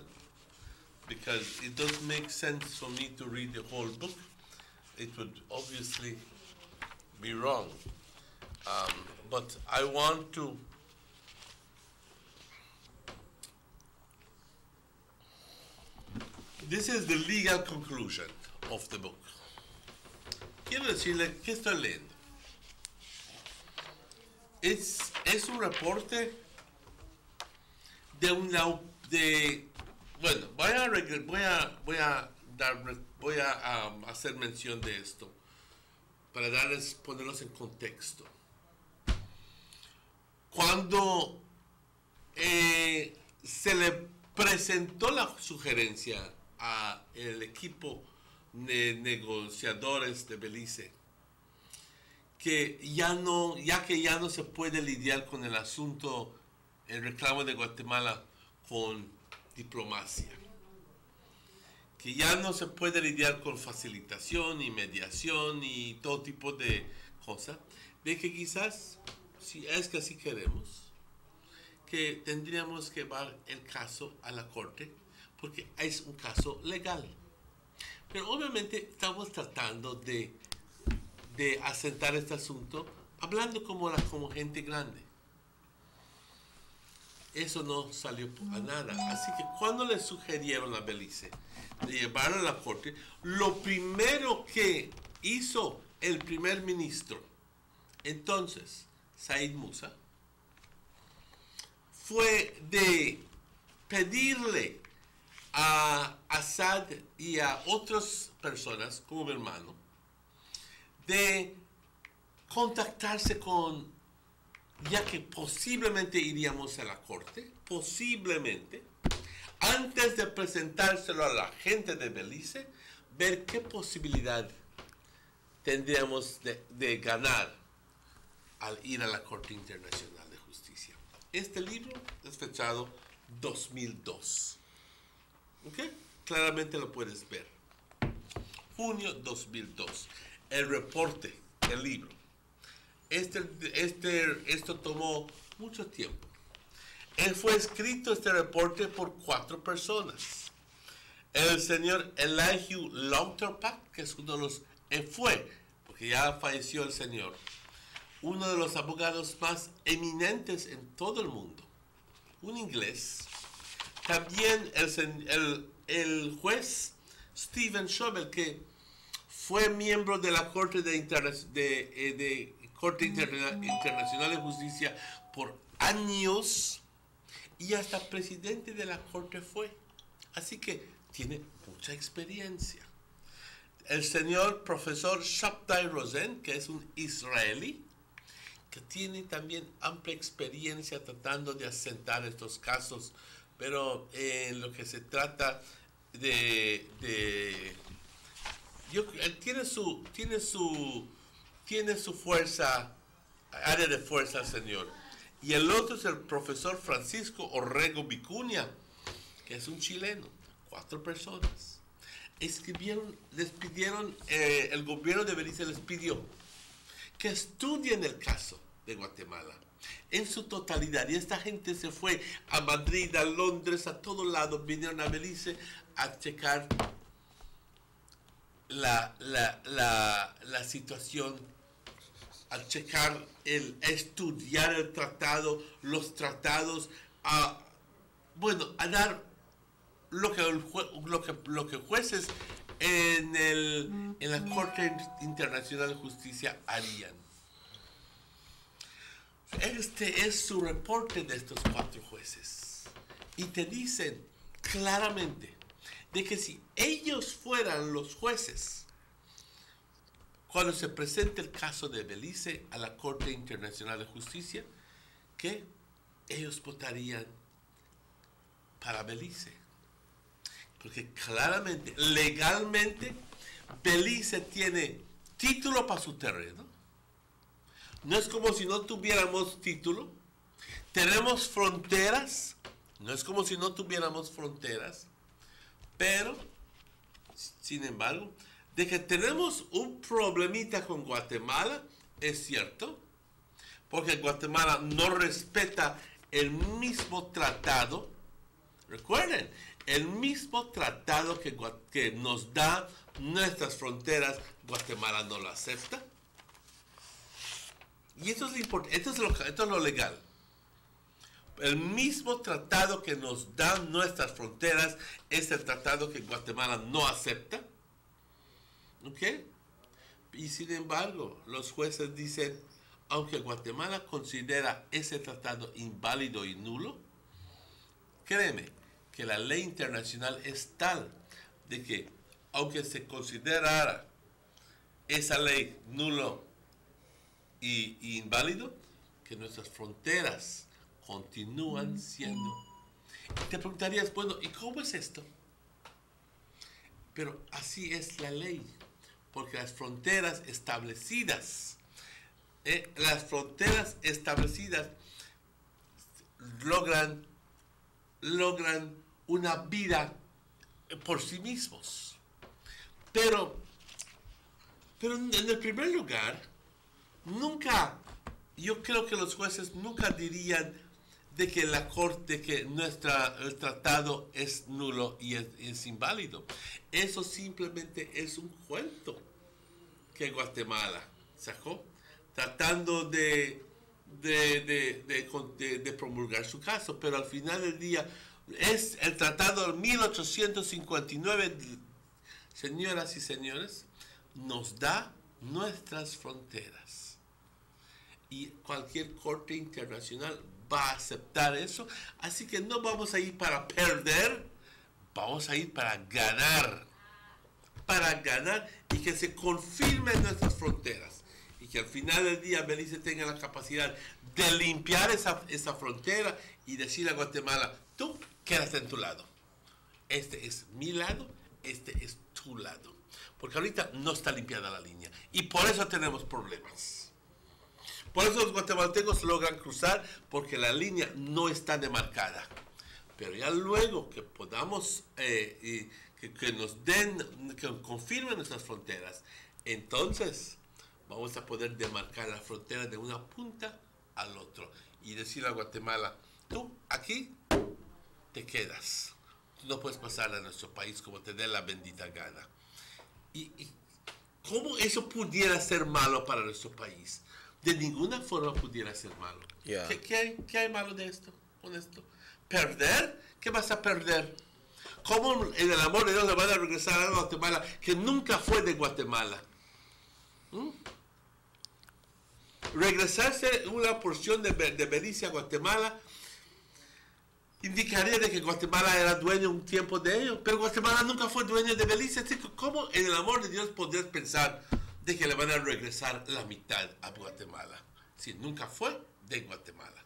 because it doesn't make sense for me to read the whole book. It would obviously be wrong. But I want to this is the legal conclusion of the book. Quiero decirle que estoy leyendo. Es un reporte de bueno, voy a hacer mención de esto para ponerlos en contexto. Cuando se le presentó la sugerencia al equipo de negociadores de Belice, que ya no se puede lidiar con el asunto, el reclamo de Guatemala con diplomacia, que ya no se puede lidiar con facilitación y mediación y todo tipo de cosas, de que quizás, si es que así queremos, que tendríamos que llevar el caso a la corte, porque es un caso legal. Pero obviamente estamos tratando de asentar este asunto, hablando como gente grande. Eso no salió a nada. Así que cuando le sugirieron a Belice de llevarlo a la corte, lo primero que hizo el primer ministro, entonces, Said Musa, fue de pedirle a Assad y a otras personas, como mi hermano, de contactarse con, ya que posiblemente iríamos a la corte, posiblemente, antes de presentárselo a la gente de Belice, ver qué posibilidad tendríamos de ganar al ir a la Corte Internacional de Justicia. Este libro es fechado 2002. ¿Ok? Claramente lo puedes ver. Junio 2002. El reporte, el libro. Esto tomó mucho tiempo. Fue escrito este reporte por 4 personas. El señor Elihu Lauterpacht, que es uno de los, porque ya falleció el señor, uno de los abogados más eminentes en todo el mundo, un inglés. También el juez Steven Schobel, que fue miembro de la Corte Corte Internacional de Justicia por años y hasta presidente de la Corte fue. Así que tiene mucha experiencia. El señor profesor Shabtai Rosen, que es un israelí, que tiene también amplia experiencia tratando de asentar estos casos, pero en lo que se trata él tiene su fuerza, área de fuerza el señor. Y el otro es el profesor Francisco Orrego Vicuña, que es un chileno, 4 personas. Les pidieron, el gobierno de Belice les pidió que estudien el caso de Guatemala en su totalidad. Y esta gente se fue a Madrid, a Londres, a todos lados, vinieron a Belice a checar la situación, a checar, a estudiar el tratado, los tratados, a dar lo que jueces en la Corte Internacional de Justicia harían. Este es su reporte de estos 4 jueces. Y te dicen claramente de que si ellos fueran los jueces, cuando se presente el caso de Belice a la Corte Internacional de Justicia, que ellos votarían para Belice. Porque claramente, legalmente, Belice tiene título para su terreno. No es como si no tuviéramos título. Tenemos fronteras. No es como si no tuviéramos fronteras. Pero, sin embargo, de que tenemos un problemita con Guatemala, es cierto. Porque Guatemala no respeta el mismo tratado. Recuerden, el mismo tratado que nos da nuestras fronteras, Guatemala no lo acepta. Y esto es lo legal. El mismo tratado que nos da nuestras fronteras es el tratado que Guatemala no acepta. ¿Ok? Y sin embargo, los jueces dicen, aunque Guatemala considera ese tratado inválido y nulo, créeme que la ley internacional es tal de que, aunque se considerara esa ley nulo y inválido, que nuestras fronteras continúan siendo. Y te preguntarías, bueno, ¿y cómo es esto? Pero así es la ley, porque las fronteras establecidas logran una vida por sí mismos. Pero en el primer lugar, yo creo que los jueces nunca dirían de que la corte, que el tratado es nulo y es inválido. Eso simplemente es un cuento que Guatemala sacó, tratando de promulgar su caso, pero al final del día es el tratado de 1859, señoras y señores, nos da nuestras fronteras. Y cualquier corte internacional va a aceptar eso. Así que no vamos a ir para perder, vamos a ir para ganar. Para ganar y que se confirmen nuestras fronteras. Y que al final del día Belice tenga la capacidad de limpiar esa frontera y decirle a Guatemala, tú quédate en tu lado. Este es mi lado, este es tu lado. Porque ahorita no está limpiada la línea. Y por eso tenemos problemas. Por eso los guatemaltecos logran cruzar, porque la línea no está demarcada. Pero ya luego que podamos, que nos den, que confirmen nuestras fronteras, entonces vamos a poder demarcar la frontera de una punta al otro. Y decirle a Guatemala, tú aquí te quedas. Tú no puedes pasar a nuestro país como te dé la bendita gana. ¿Y cómo eso pudiera ser malo para nuestro país? De ninguna forma pudiera ser malo. Yeah. ¿Qué hay malo de esto? Con esto? ¿Perder? ¿Qué vas a perder? ¿Cómo en el amor de Dios le van a regresar a Guatemala que nunca fue de Guatemala? Regresarse una porción de Belice a Guatemala indicaría de que Guatemala era dueño un tiempo de ellos, pero Guatemala nunca fue dueño de Belice. Así que ¿cómo en el amor de Dios podrías pensar de que le van a regresar la mitad a Guatemala si nunca fue de Guatemala?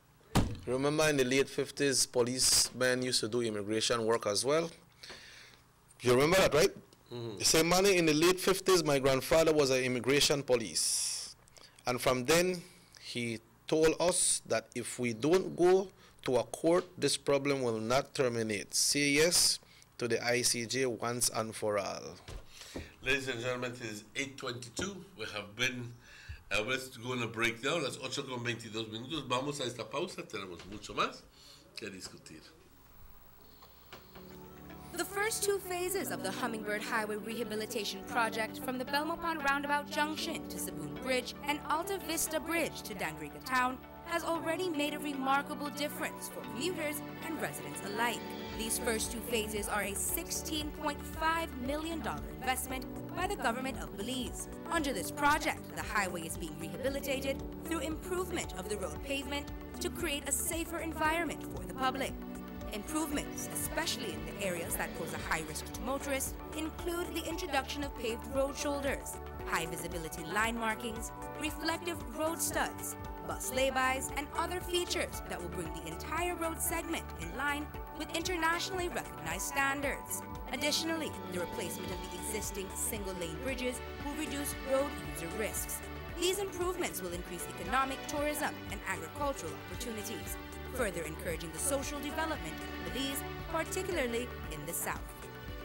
Remember in the late 50s, policemen used to do immigration work as well. You remember that, right? The same money in the late 50s, my grandfather was an immigration police. And from then, he told us that if we don't go to a court, this problem will not terminate. Say yes to the ICJ once and for all. Ladies and gentlemen, it is 8:22. We have been, let's go on a break now. Las 8:22 minutos. Vamos a esta pausa. Tenemos mucho más que discutir. The first two phases of the Hummingbird Highway Rehabilitation Project from the Belmopont Roundabout Junction to Saboon Bridge and Alta Vista Bridge to Dangriga Town has already made a remarkable difference for commuters and residents alike. These first two phases are a $16.5 million investment by the government of Belize. Under this project, the highway is being rehabilitated through improvement of the road pavement to create a safer environment for the public. Improvements, especially in the areas that pose a high risk to motorists, include the introduction of paved road shoulders, high visibility line markings, reflective road studs, bus laybys, and other features that will bring the entire road segment in line with internationally recognized standards. Additionally, the replacement of the existing single-lane bridges will reduce road user risks. These improvements will increase economic, tourism, and agricultural opportunities, further encouraging the social development of Belize, particularly in the south.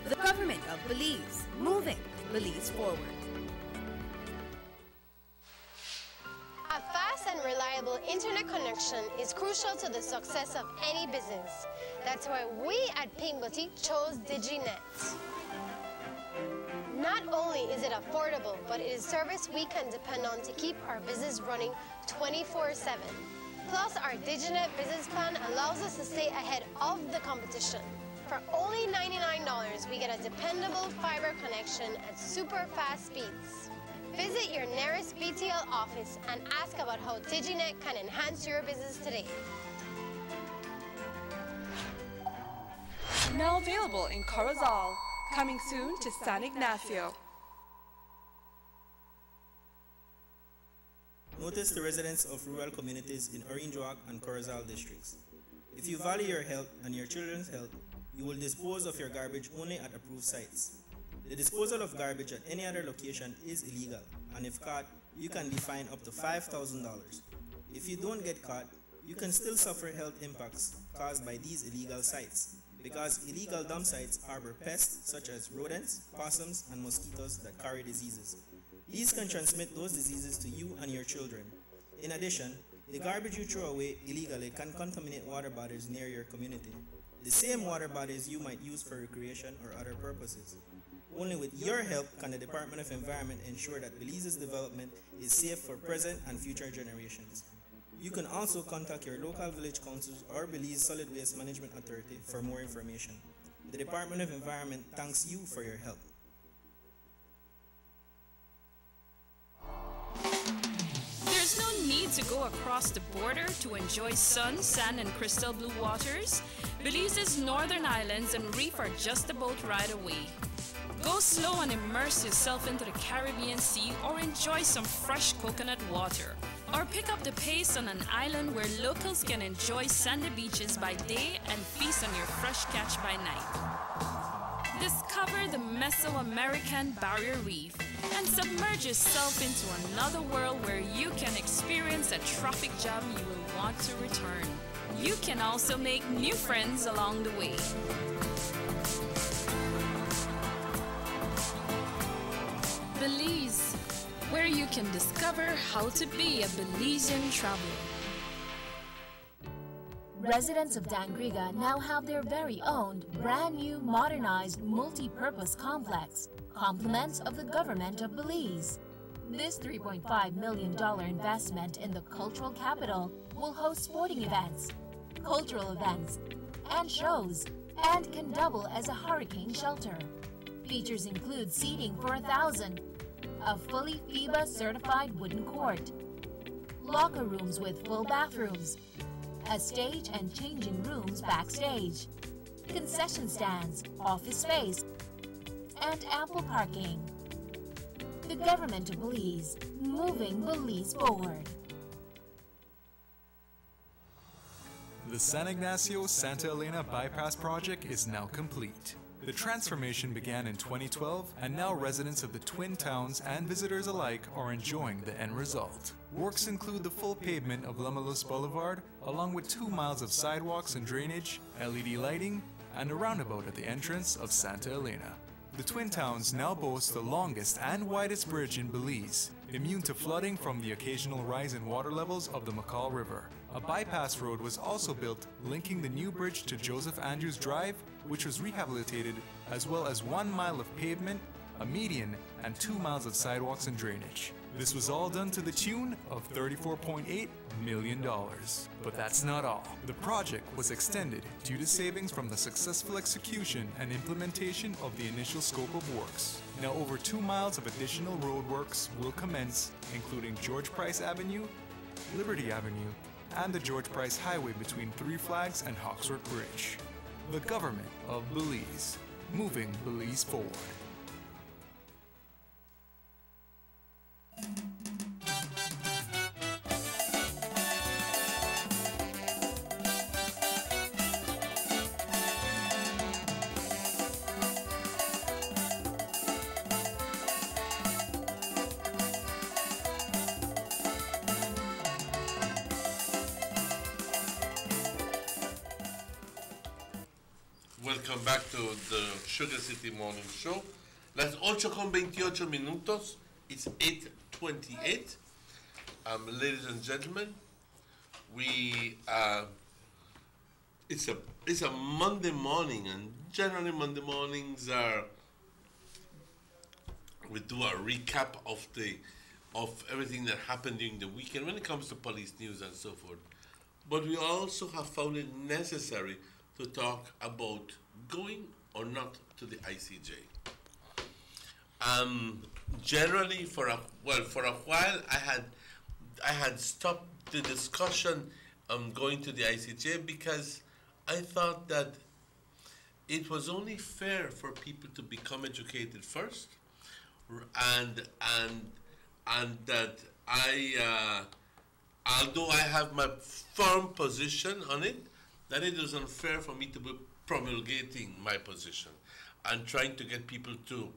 The government of Belize, moving Belize forward. A fast and reliable internet connection is crucial to the success of any business. That's why we at Pink Boutique chose DigiNet. Not only is it affordable, but it is service we can depend on to keep our business running 24/7. Plus, our DigiNet business plan allows us to stay ahead of the competition. For only $99, we get a dependable fiber connection at super fast speeds. Visit your nearest BTL office and ask about how DigiNet can enhance your business today. Now available in Corozal. Coming soon to San Ignacio. Notice the residents of rural communities in Orange Walk and Corozal districts. If you value your health and your children's health, you will dispose of your garbage only at approved sites. The disposal of garbage at any other location is illegal, and if caught, you can be fined up to $5,000. If you don't get caught, you can still suffer health impacts caused by these illegal sites, because illegal dump sites harbor pests such as rodents, possums, and mosquitoes that carry diseases. These can transmit those diseases to you and your children. In addition, the garbage you throw away illegally can contaminate water bodies near your community, the same water bodies you might use for recreation or other purposes. Only with your help can the Department of Environment ensure that Belize's development is safe for present and future generations. You can also contact your local village councils or Belize Solid Waste Management Authority for more information. The Department of Environment thanks you for your help. There's no need to go across the border to enjoy sun, sand, and crystal blue waters. Belize's northern islands and reef are just a boat ride away. Go slow and immerse yourself into the Caribbean Sea or enjoy some fresh coconut water. Or pick up the pace on an island where locals can enjoy sandy beaches by day and feast on your fresh catch by night. Discover the Mesoamerican Barrier Reef and submerge yourself into another world where you can experience a traffic jam you will want to return. You can also make new friends along the way. Belize, where you can discover how to be a Belizean traveler. Residents of Dangriga now have their very own brand new modernized multi-purpose complex, compliments of the government of Belize. This $3.5 million investment in the cultural capital will host sporting events, cultural events, and shows, and can double as a hurricane shelter. Features include seating for 1,000, a fully FIBA certified wooden court, locker rooms with full bathrooms, a stage and changing rooms backstage, concession stands, office space, and ample parking. The government of Belize, moving Belize forward. The San Ignacio-Santa Elena Bypass project is now complete. The transformation began in 2012, and now residents of the Twin Towns and visitors alike are enjoying the end result. Works include the full pavement of Lamalus Boulevard, along with 2 miles of sidewalks and drainage, LED lighting, and a roundabout at the entrance of Santa Elena. The Twin Towns now boast the longest and widest bridge in Belize, immune to flooding from the occasional rise in water levels of the McCall River. A bypass road was also built linking the new bridge to Joseph Andrews Drive, which was rehabilitated, as well as 1 mile of pavement, a median, and 2 miles of sidewalks and drainage. This was all done to the tune of $34.8 million. But that's not all. The project was extended due to savings from the successful execution and implementation of the initial scope of works. Now over 2 miles of additional roadworks will commence, including George Price Avenue, Liberty Avenue, and the George Price Highway between Three Flags and Hawksworth Bridge. The government of Belize, moving Belize forward. Welcome back to the Sugar City Morning Show. Las 8:28 minutos. It's 8:28. Ladies and gentlemen, it's a Monday morning, and generally Monday mornings we do a recap of everything that happened during the weekend when it comes to police news and so forth. But we also have found it necessary to talk about going or not to the ICJ. Generally, for a while, I had stopped the discussion going to the ICJ because I thought that it was only fair for people to become educated first, and that although I have my firm position on it, that it was unfair for me to be promulgating my position and trying to get people to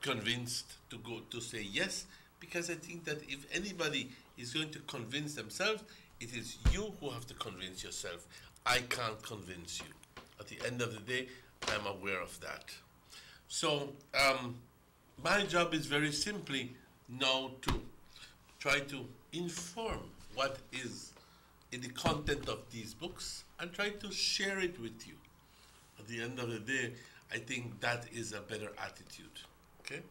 convinced to go to say yes, because I think that if anybody is going to convince themselves, it is you who have to convince yourself. I can't convince you. At the end of the day, I'm aware of that. So my job is very simply now to try to inform what is in the content of these books and try to share it with you. At the end of the day, I think that is a better attitude. Okay?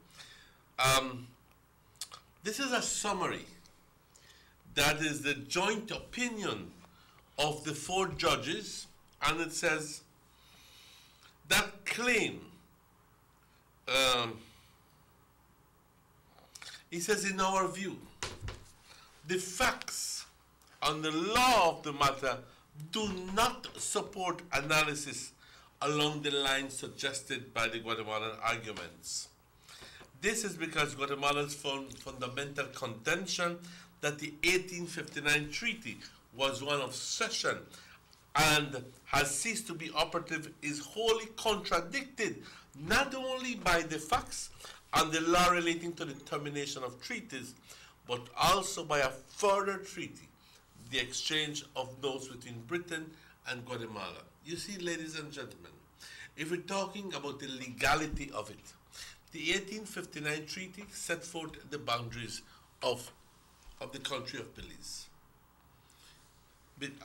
This is a summary. That is the joint opinion of the 4 judges, and it says that claim. He says, in our view, the facts and the law of the matter do not support analysis along the lines suggested by the Guatemalan arguments. This is because Guatemala's fundamental contention that the 1859 treaty was one of cession and has ceased to be operative is wholly contradicted not only by the facts and the law relating to the termination of treaties, but also by a further treaty, the exchange of notes between Britain and Guatemala. You see, ladies and gentlemen, if we're talking about the legality of it, the 1859 treaty set forth the boundaries of the country of Belize.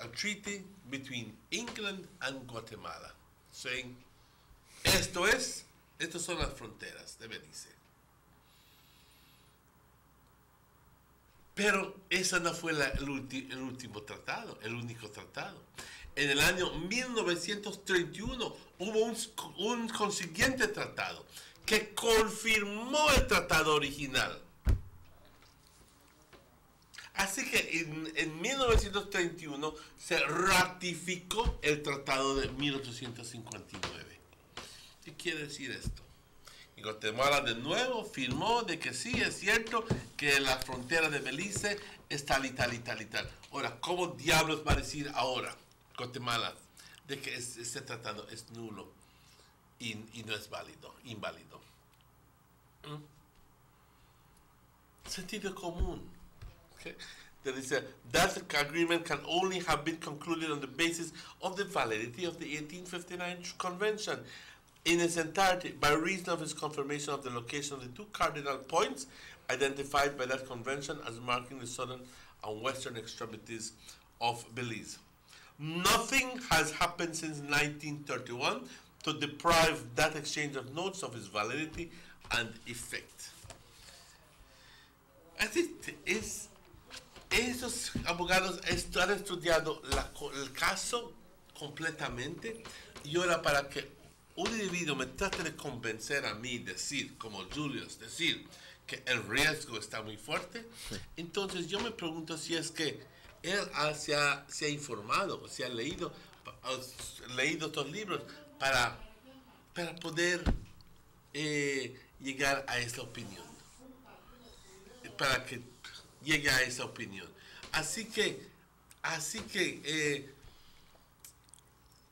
A treaty between England and Guatemala, saying, estas son las fronteras de Belice. Pero ese no fue el último tratado, el único tratado. En el año 1931 hubo un consiguiente tratado que confirmó el tratado original. Así que en 1931 se ratificó el tratado de 1859. ¿Qué quiere decir esto? Y Guatemala de nuevo firmó de que sí, es cierto que la frontera de Belice es tal y tal y tal y tal. Ahora, ¿cómo diablos va a decir ahora Guatemala de que este tratado es nulo y no es válido, inválido? Sentido común. Okay. That is that agreement can only have been concluded on the basis of the validity of the 1859 Convention in its entirety by reason of its confirmation of the location of the two cardinal points identified by that convention as marking the southern and western extremities of Belize. Nothing has happened since 1931 to deprive that exchange of notes of its validity and effect. I think esos abogados han estudiado el caso completamente y ahora para que un individuo me trate de convencer a mí, decir, como Julius, decir que el riesgo está muy fuerte, entonces yo me pregunto si es que él se ha informado, se ha leído estos libros para poder llegar a esa opinión, para que llegue a esa opinión. Así que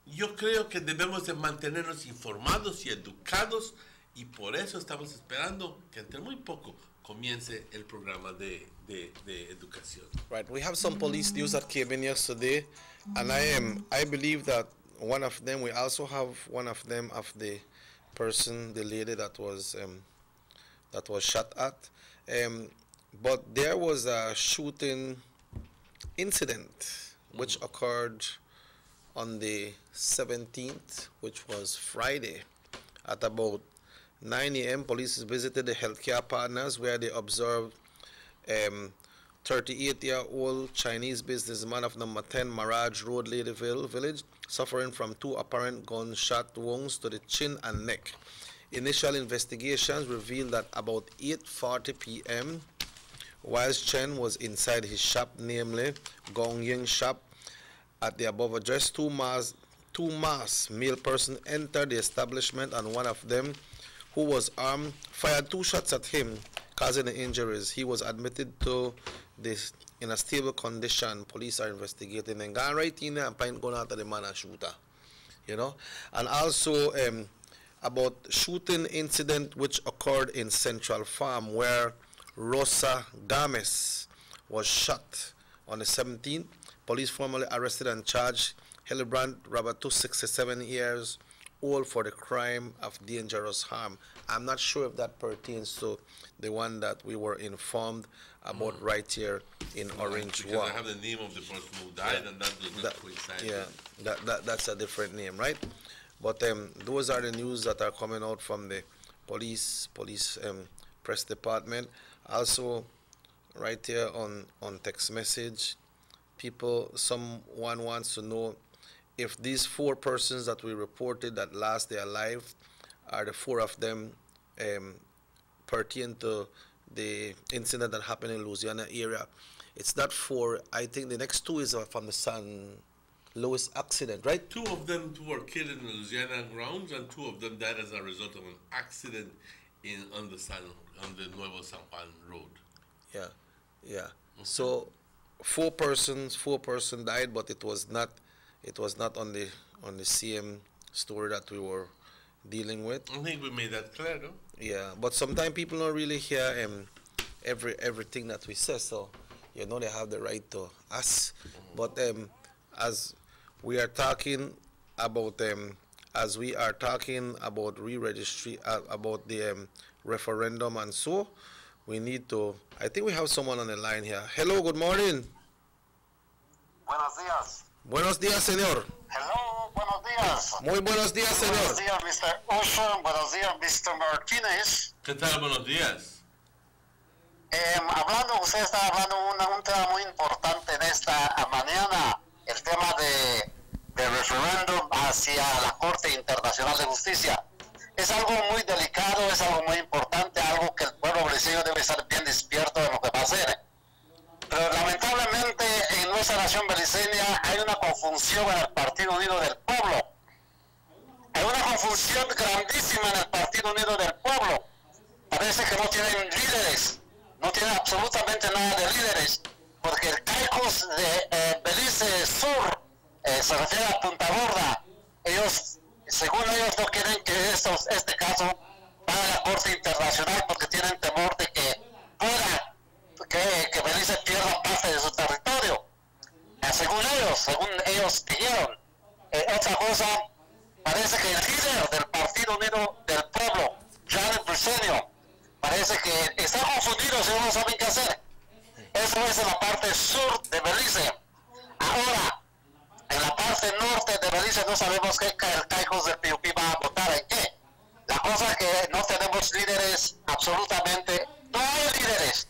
yo creo que debemos de mantenernos informados y educados y por eso estamos esperando que entre muy poco comience el programa de educación. Right, we have some police news that came in yesterday, and I believe that one of them, we also have one of them of the person, the lady that was shot at. But there was a shooting incident which occurred on the 17th, which was Friday, at about 9 a.m. Police visited the healthcare partners where they observed 38-year-old Chinese businessman of number 10 Mirage Road, Ladyville Village, suffering from two apparent gunshot wounds to the chin and neck. Initial investigations revealed that about 8:40 p.m., whilst Chen was inside his shop, namely Gong Ying shop, at the above address, two masked male persons entered the establishment, and one of them, who was armed, fired 2 shots at him, causing the injuries. He was admitted to this in a stable condition. Police are investigating and gone right in there and find going after the man and shooter, you know. And also about shooting incident which occurred in Central Farm where Rosa Games was shot on the 17th. Police formally arrested and charged Hillebrand Rabatou, 67 years old, for the crime of dangerous harm. I'm not sure if that pertains to the one that we were informed about right here in Orange Walk. Because I have the name of the person who died, and that does not coincide. Yeah, that's a different name, right? But those are the news that are coming out from the police press department. Also, right here on text message, someone wants to know if these 4 persons that we reported that lost their life, are the 4 of them pertain to the incident that happened in Louisiana area. It's not 4. I think the next 2 is from the San Luis accident, right? 2 of them were killed in the Louisiana grounds, and 2 of them died as a result of an accident on the Nuevo San Juan road. Yeah. Mm-hmm. So 4 persons died, but it was not on the same story that we were dealing with. I think we made that clear, no? Yeah, but sometimes people don't really hear everything that we say, so they have the right to ask. Mm-hmm. But as we are talking about re-registry, about the referendum and so, we need to, I think we have someone on the line here. Hello, good morning. Buenos días. Buenos días, señor. Hello, buenos días. Muy buenos días, señor. Buenos días, Mr. Ocean. Buenos días, Mr. Martinez. ¿Qué tal? Buenos días. Hablando, usted está hablando un tema muy importante en esta mañana, el tema de referéndum hacia la Corte Internacional de Justicia. Es algo muy delicado, es algo muy importante, algo que el pueblo brasileño debe estar bien despierto de lo que va a hacer. Pero lamentablemente en nuestra nación beliceña hay una confusión en el Partido Unido del Pueblo. Hay una confusión grandísima en el Partido Unido del Pueblo. Parece que no tienen líderes, no tienen absolutamente nada de líderes, porque el CAICOS de Belice Sur se refiere a Punta Gorda. Ellos, según ellos, no quieren que este caso vaya a la Corte Internacional porque tienen temor de que pueda que Belice pierda parte de su territorio. Según ellos dijeron. Otra cosa, parece que el líder del Partido Unido del Pueblo, Janet Briceño, parece que está confundido, si no saben qué hacer. Eso es en la parte sur de Belice. Ahora, en la parte norte de Belice no sabemos qué el CAICOS del PUP va a votar en qué. La cosa es que no tenemos líderes absolutamente, no hay líderes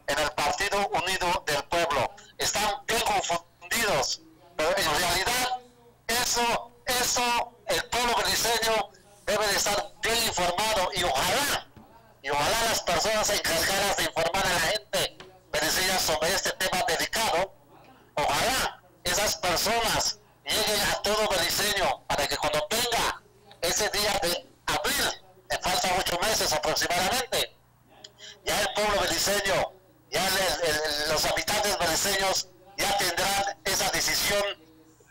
en el Partido Unido del Pueblo. Están bien confundidos, pero en realidad eso el pueblo beliceño debe de estar bien informado y ojalá las personas encargadas de informar a la gente beliceña sobre este tema delicado, ojalá esas personas lleguen a todo beliceño para que cuando venga ese día de abril, me faltan 8 meses aproximadamente, ya el pueblo beliceño, ya los habitantes beliceños ya tendrán esa decisión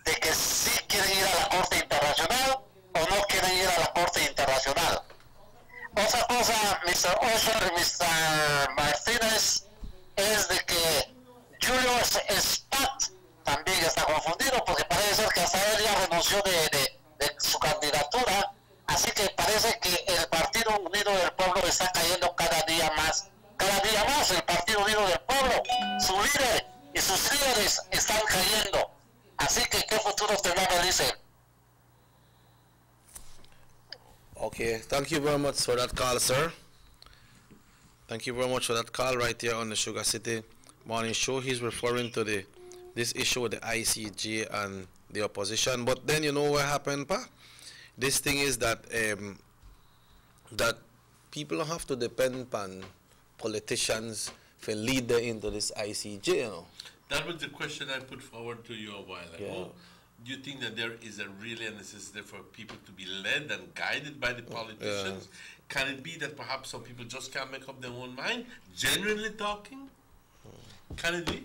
de que sí quieren ir a la Corte Internacional o no quieren ir a la Corte Internacional. Otra cosa, Mr. Osher y Mr. Martínez, es de que Julio Spat también está confundido porque parece ser que hasta él ya renunció de su candidatura, así que parece que el Partido Unido del Pueblo está cayendo cada día más el Partido Unido del Pueblo, su líder y sus líderes están cayendo, así que ¿qué futuro tendrá Belice? Okay, thank you very much for that call, sir. Thank you very much for that call right here on the Sugar City Morning Show. He's referring to this issue with the ICJ and the opposition. But then you know what happened, Pa? This thing is that that people have to depend on politicians to lead them into this ICJ, you know. That was the question I put forward to you a while ago. Yeah. Do you think that there is really a necessity for people to be led and guided by the politicians? Yeah. Can it be that perhaps some people just can't make up their own mind, genuinely talking? Can it be?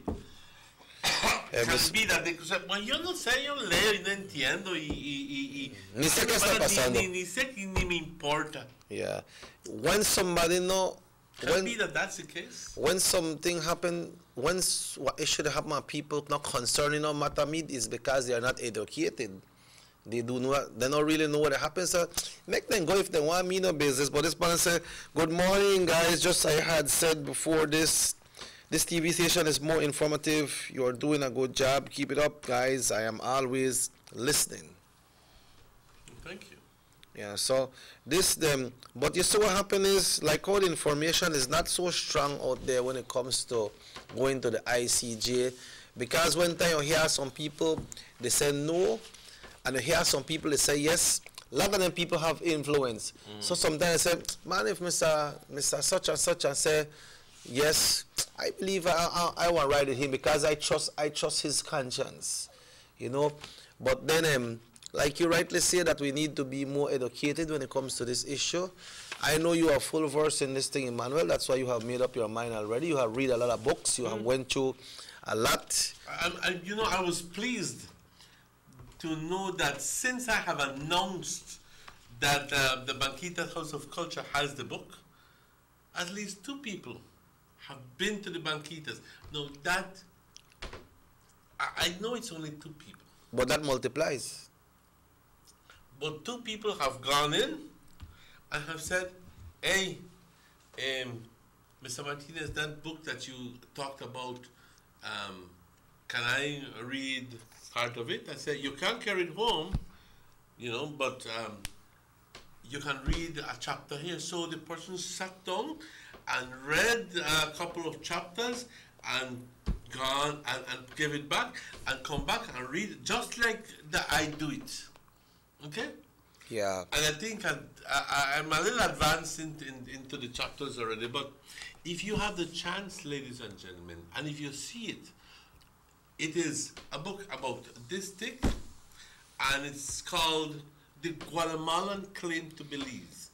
Can it be that they could say, well, yo no sé, yo leo y no entiendo ni sé qué está pasando. Ni sé ni me importa. Yeah. When somebody know... Can it be that that's the case? When something happen, what it should happen, people not concerning no matter me is because they are not educated. They don't really know what happens. So make them go if they want me no business. But this man said, "Good morning, guys. Just I had said before this TV station is more informative. You are doing a good job. Keep it up, guys. I am always listening." Thank you. Yeah, so but you see what happened is, like, all the information is not so strong out there when it comes to going to the ICJ, because when time you hear some people, they say no, and you hear some people, they say yes. A lot of them people have influence. So sometimes I say, man, if Mr. such and such and say, yes, I believe I want to ride with him because I trust his conscience, you know. But then, like you rightly say, that we need to be more educated when it comes to this issue. I know you are full versed in this thing, Emmanuel. That's why you have made up your mind already. You have read a lot of books. You have went through a lot. You know, I was pleased to know that since I have announced that the Banquita House of Culture has the book, at least 2 people have been to the Banquitas. No, that, I know it's only 2 people. But that multiplies. But 2 people have gone in and have said, hey, Mr. Martinez, that book that you talked about, can I read part of it? I said, you can't carry it home, you know, but you can read a chapter here. So the person sat down and read a couple of chapters and gone and give it back and come back and read it, just like I do it. Okay? Yeah. And I think I'm a little advanced into the chapters already, but if you have the chance, ladies and gentlemen, and if you see it, it is a book about this thick, and it's called The Guatemalan Claim to Belize.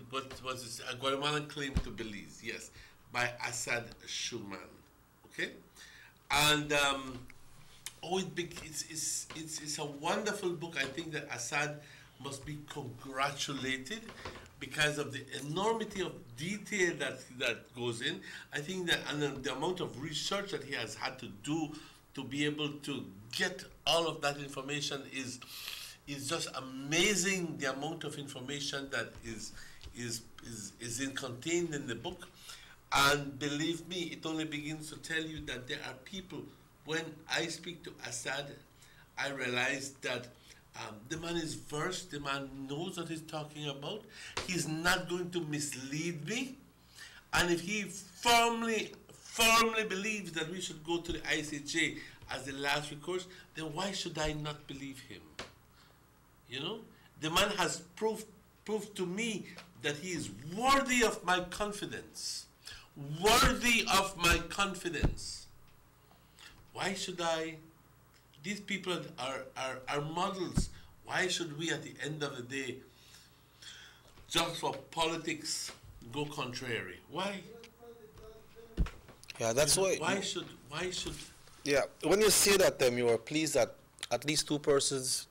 What was this? A Guatemalan Claim to Belize, yes, by Assad Schumann. Okay? And it's a wonderful book. I think that Assad must be congratulated because of the enormity of detail that goes in. I think that and the amount of research that he has had to do to be able to get all of that information is just amazing. The amount of information that is contained in the book. And believe me, it only begins to tell you that there are people. When I speak to Assad, I realize that the man is versed, the man knows what he's talking about. He's not going to mislead me. And if he firmly believes that we should go to the ICJ as the last recourse, then why should I not believe him? You know? The man has proved to me that he is worthy of my confidence. Worthy of my confidence. Why should I? These people are models. Why should we, at the end of the day, just for politics, go contrary? Why? Yeah, that's why. Why should? Yeah, when you say that you were pleased that at least two persons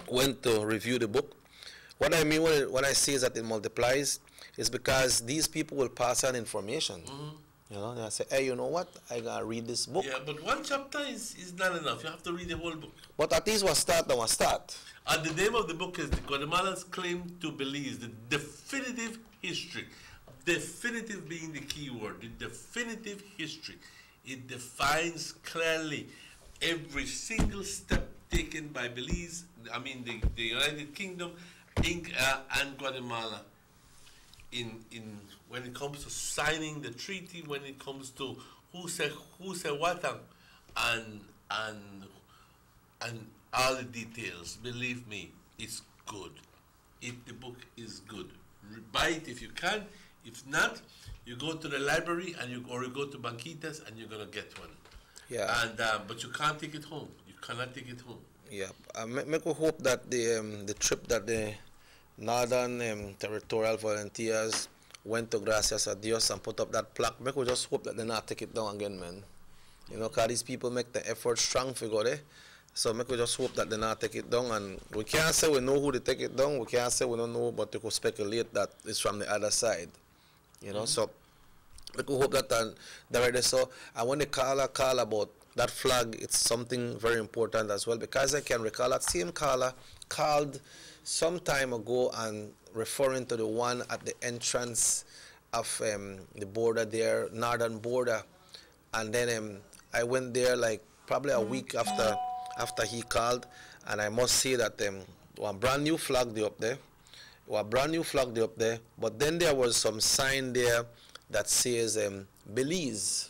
went to review the book, what I mean when I say that it multiplies is because these people will pass on information. You know, they say, hey, you know what? I gotta read this book. Yeah, but one chapter is not enough. You have to read the whole book. But at least one start. And the name of the book is The Guatemalans Claim to Belize, the definitive history. Definitive being the key word. The definitive history. It defines clearly every single step taken by Belize, I mean the United Kingdom, and Guatemala. In when it comes to signing the treaty, when it comes to who said what, and all the details. Believe me, it's good. The book is good. Buy it if you can. If not, you go to the library or you go to Banquitas and you're gonna get one. Yeah. And but you can't take it home. You cannot take it home. Yeah. I make a hope that the trip that the Northern Territorial Volunteers went to Gracias a Dios and put up that plaque. Make we just hope that they not take it down again, man. You know, because these people make the effort strong for go there. So make we just hope that they not take it down. And we can't say we know who they take it down. We can't say we don't know, but we could speculate that it's from the other side. You know, so we could hope that they're ready. So and when they call about that flag, it's something very important as well, because I can recall that same caller called some time ago and referring to the one at the entrance of the border there, northern border, and then I went there like probably a week after he called, and I must say that one brand new flag up there, but then there was some sign there that says Belize.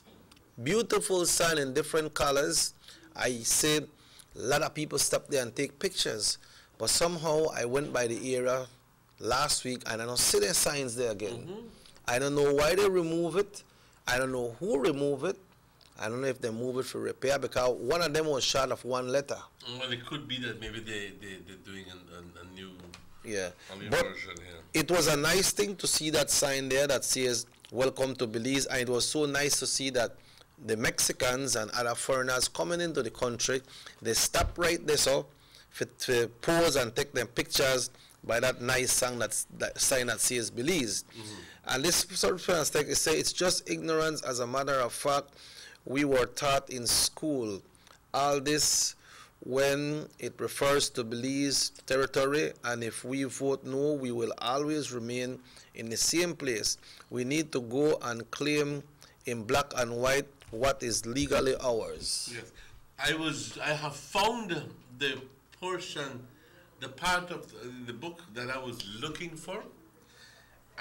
Beautiful sign in different colors. I said a lot of people stop there and take pictures, but somehow I went by the area last week and I don't see their signs there again. I don't know why they remove it. I don't know who removed it. I don't know if they move it for repair, because one of them was short of one letter. Well, it could be that maybe they're doing a new, but version here. It was a nice thing to see that sign there that says welcome to Belize, and it was so nice to see that the Mexicans and other foreigners coming into the country, they stop right there so to pose and take them pictures by that nice sign that says Belize. And this sort of thing, say it's just ignorance. As a matter of fact, we were taught in school all this when it refers to Belize territory, and if we vote no, we will always remain in the same place. We need to go and claim in black and white what is legally ours. Yes, I have found the portion the part of the book that I was looking for,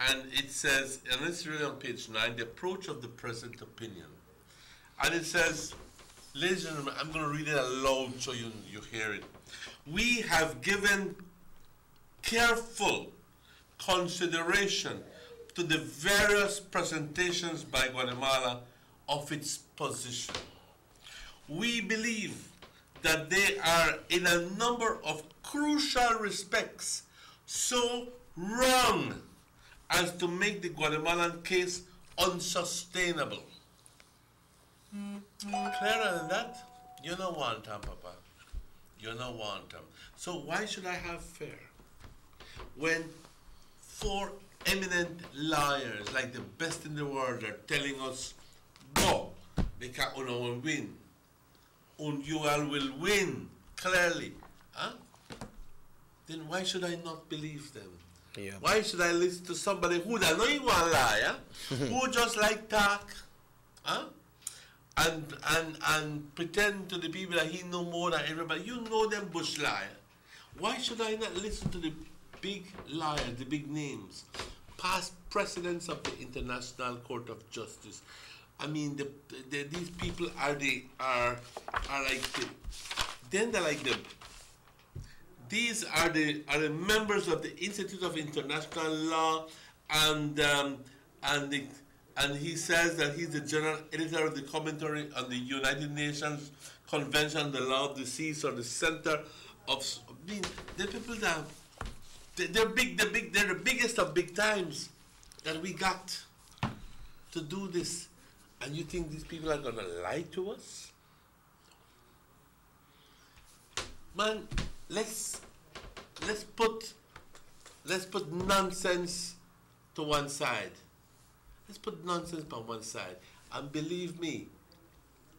and it says, and it's really on page 9, the approach of the present opinion. And it says, ladies and gentlemen, I'm going to read it aloud so you hear it. We have given careful consideration to the various presentations by Guatemala of its position. We believe that they are in a number of crucial respects so wrong as to make the Guatemalan case unsustainable. Clearer than that? You don't want them, Papa. You don't want them. So why should I have fair? When 4 eminent lawyers, like the best in the world, are telling us, no, they can't win. You all will win, clearly. Huh? Then why should I not believe them? Yeah. Why should I listen to somebody who doesn't know he one liar, who just like talk, huh? And pretend to the people that he know more than everybody. You know them bush liar. Why should I not listen to the big liars, the big names, past presidents of the International Court of Justice? I mean, these people are like they're like them. These are the members of the Institute of International Law, and he says that he's the general editor of the commentary on the United Nations Convention on the Law of the Seas, or the center of. I mean, the people that they're big. They're the biggest of big times that we got to do this. And you think these people are going to lie to us? Man, let's put nonsense to one side. Let's put nonsense on one side. And believe me,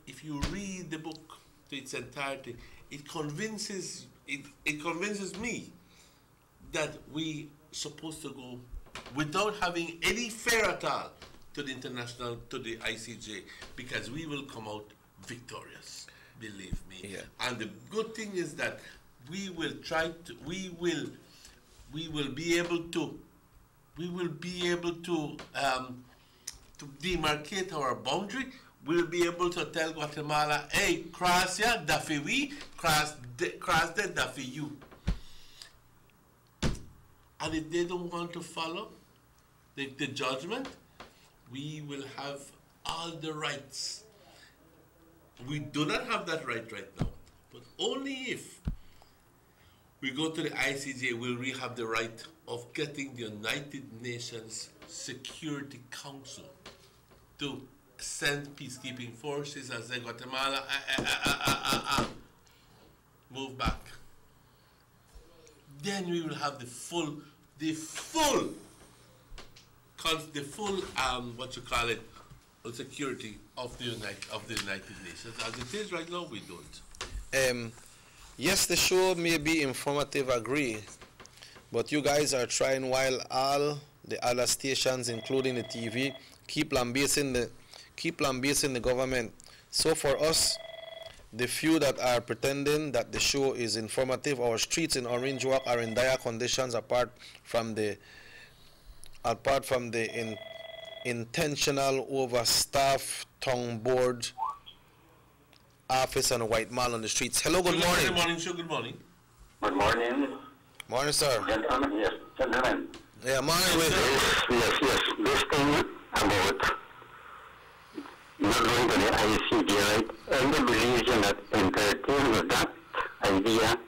if you read the book to its entirety, it convinces me that we supposed to go without having any fear at all to the ICJ, because we will come out victorious, believe me. Yeah. And the good thing is that we will be able to demarcate our boundary. We'll be able to tell Guatemala, hey, cross here, that for we, cross there, that for you. And if they don't want to follow the judgment, we will have all the rights. We do not have that right now, but only if we go to the ICJ will we have the right of getting the United Nations Security Council to send peacekeeping forces and say, Guatemala, move back. Then we will have the full security of the United Nations. As it is right now, we don't. Yes, the show may be informative, agree, but you guys are trying, while all the other stations, including the TV, keep lambasting the government. So for us, the few that are pretending that the show is informative, our streets in Orange Walk are in dire conditions apart from the intentional overstaffed town board office and a white man on the streets. Hello, good morning. Good morning, sir. Good morning. Good morning. Morning, sir. Gentlemen, yes, gentlemen. Yeah, morning. Yes. This thing about not going to the ICJ, right? And the belief that entertaining with that idea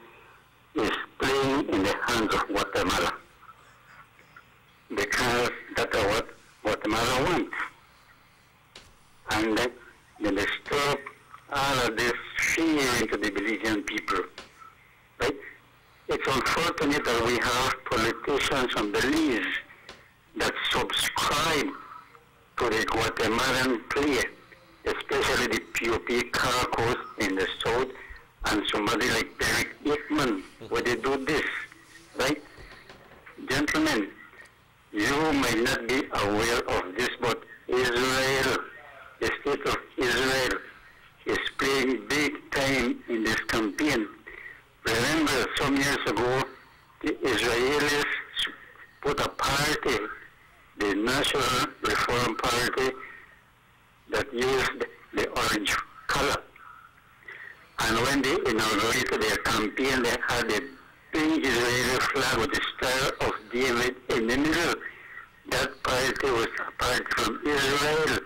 is playing in the hands of Guatemala. Because that's what Guatemala wants. And then they disturb all of this fear into the Belizean people. Right? It's unfortunate that we have politicians from Belize that subscribe to the Guatemalan play, especially the POP caucus in the south, and somebody like Derek Hickman, where they do this, right? Gentlemen, you might not be aware of this, but Israel, the state of Israel, is playing big time in this campaign. Remember, some years ago, and they had a big Israeli flag with the Star of David in the middle. That party was a party from Israel.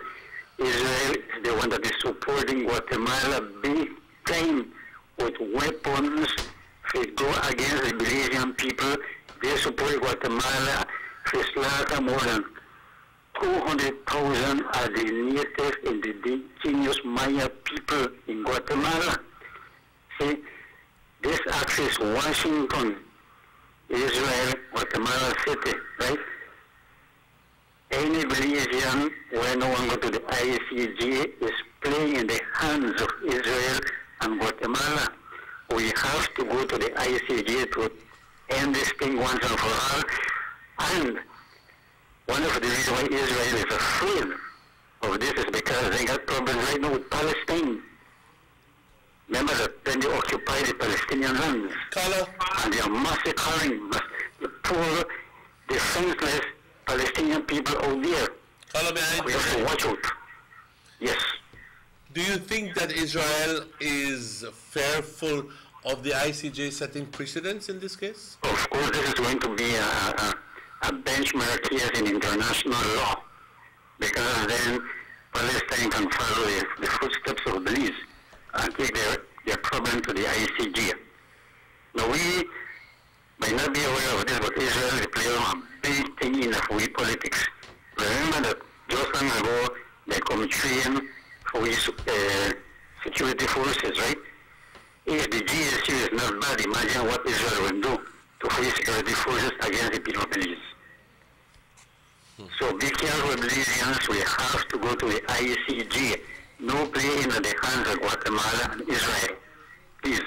Israel is the one that is supporting Guatemala big time with weapons to go against the Belizean people. They support Guatemala. For slaughter more than 200,000 are the native indigenous Maya people in Guatemala. See, this axis Washington, Israel, Guatemala City, right? Any Belizean, when no one go to the ICJ, is playing in the hands of Israel and Guatemala. We have to go to the ICJ to end this thing once and for all. And one of the reasons why Israel is afraid of this is because they got problems right now with Palestine. Remember that when they occupy the Palestinian lands, and they are massacring the poor, defenseless Palestinian people out there. We have to watch out. Yes. Do you think that Israel is fearful of the ICJ setting precedents in this case? Of course, this is going to be a benchmark case in international law, because then Palestine can follow the footsteps of Belize and take their problem to the ICJ. Now we might not be aware of this, but Israel is playing a big thing in the politics. Remember that just long ago they come train for security forces, right? If the GSU is not bad, imagine what Israel will do to free security forces against the people of Belize. So be careful, Belizeans. We have to go to the ICJ. No play in the hands of Guatemala and Israel. Please.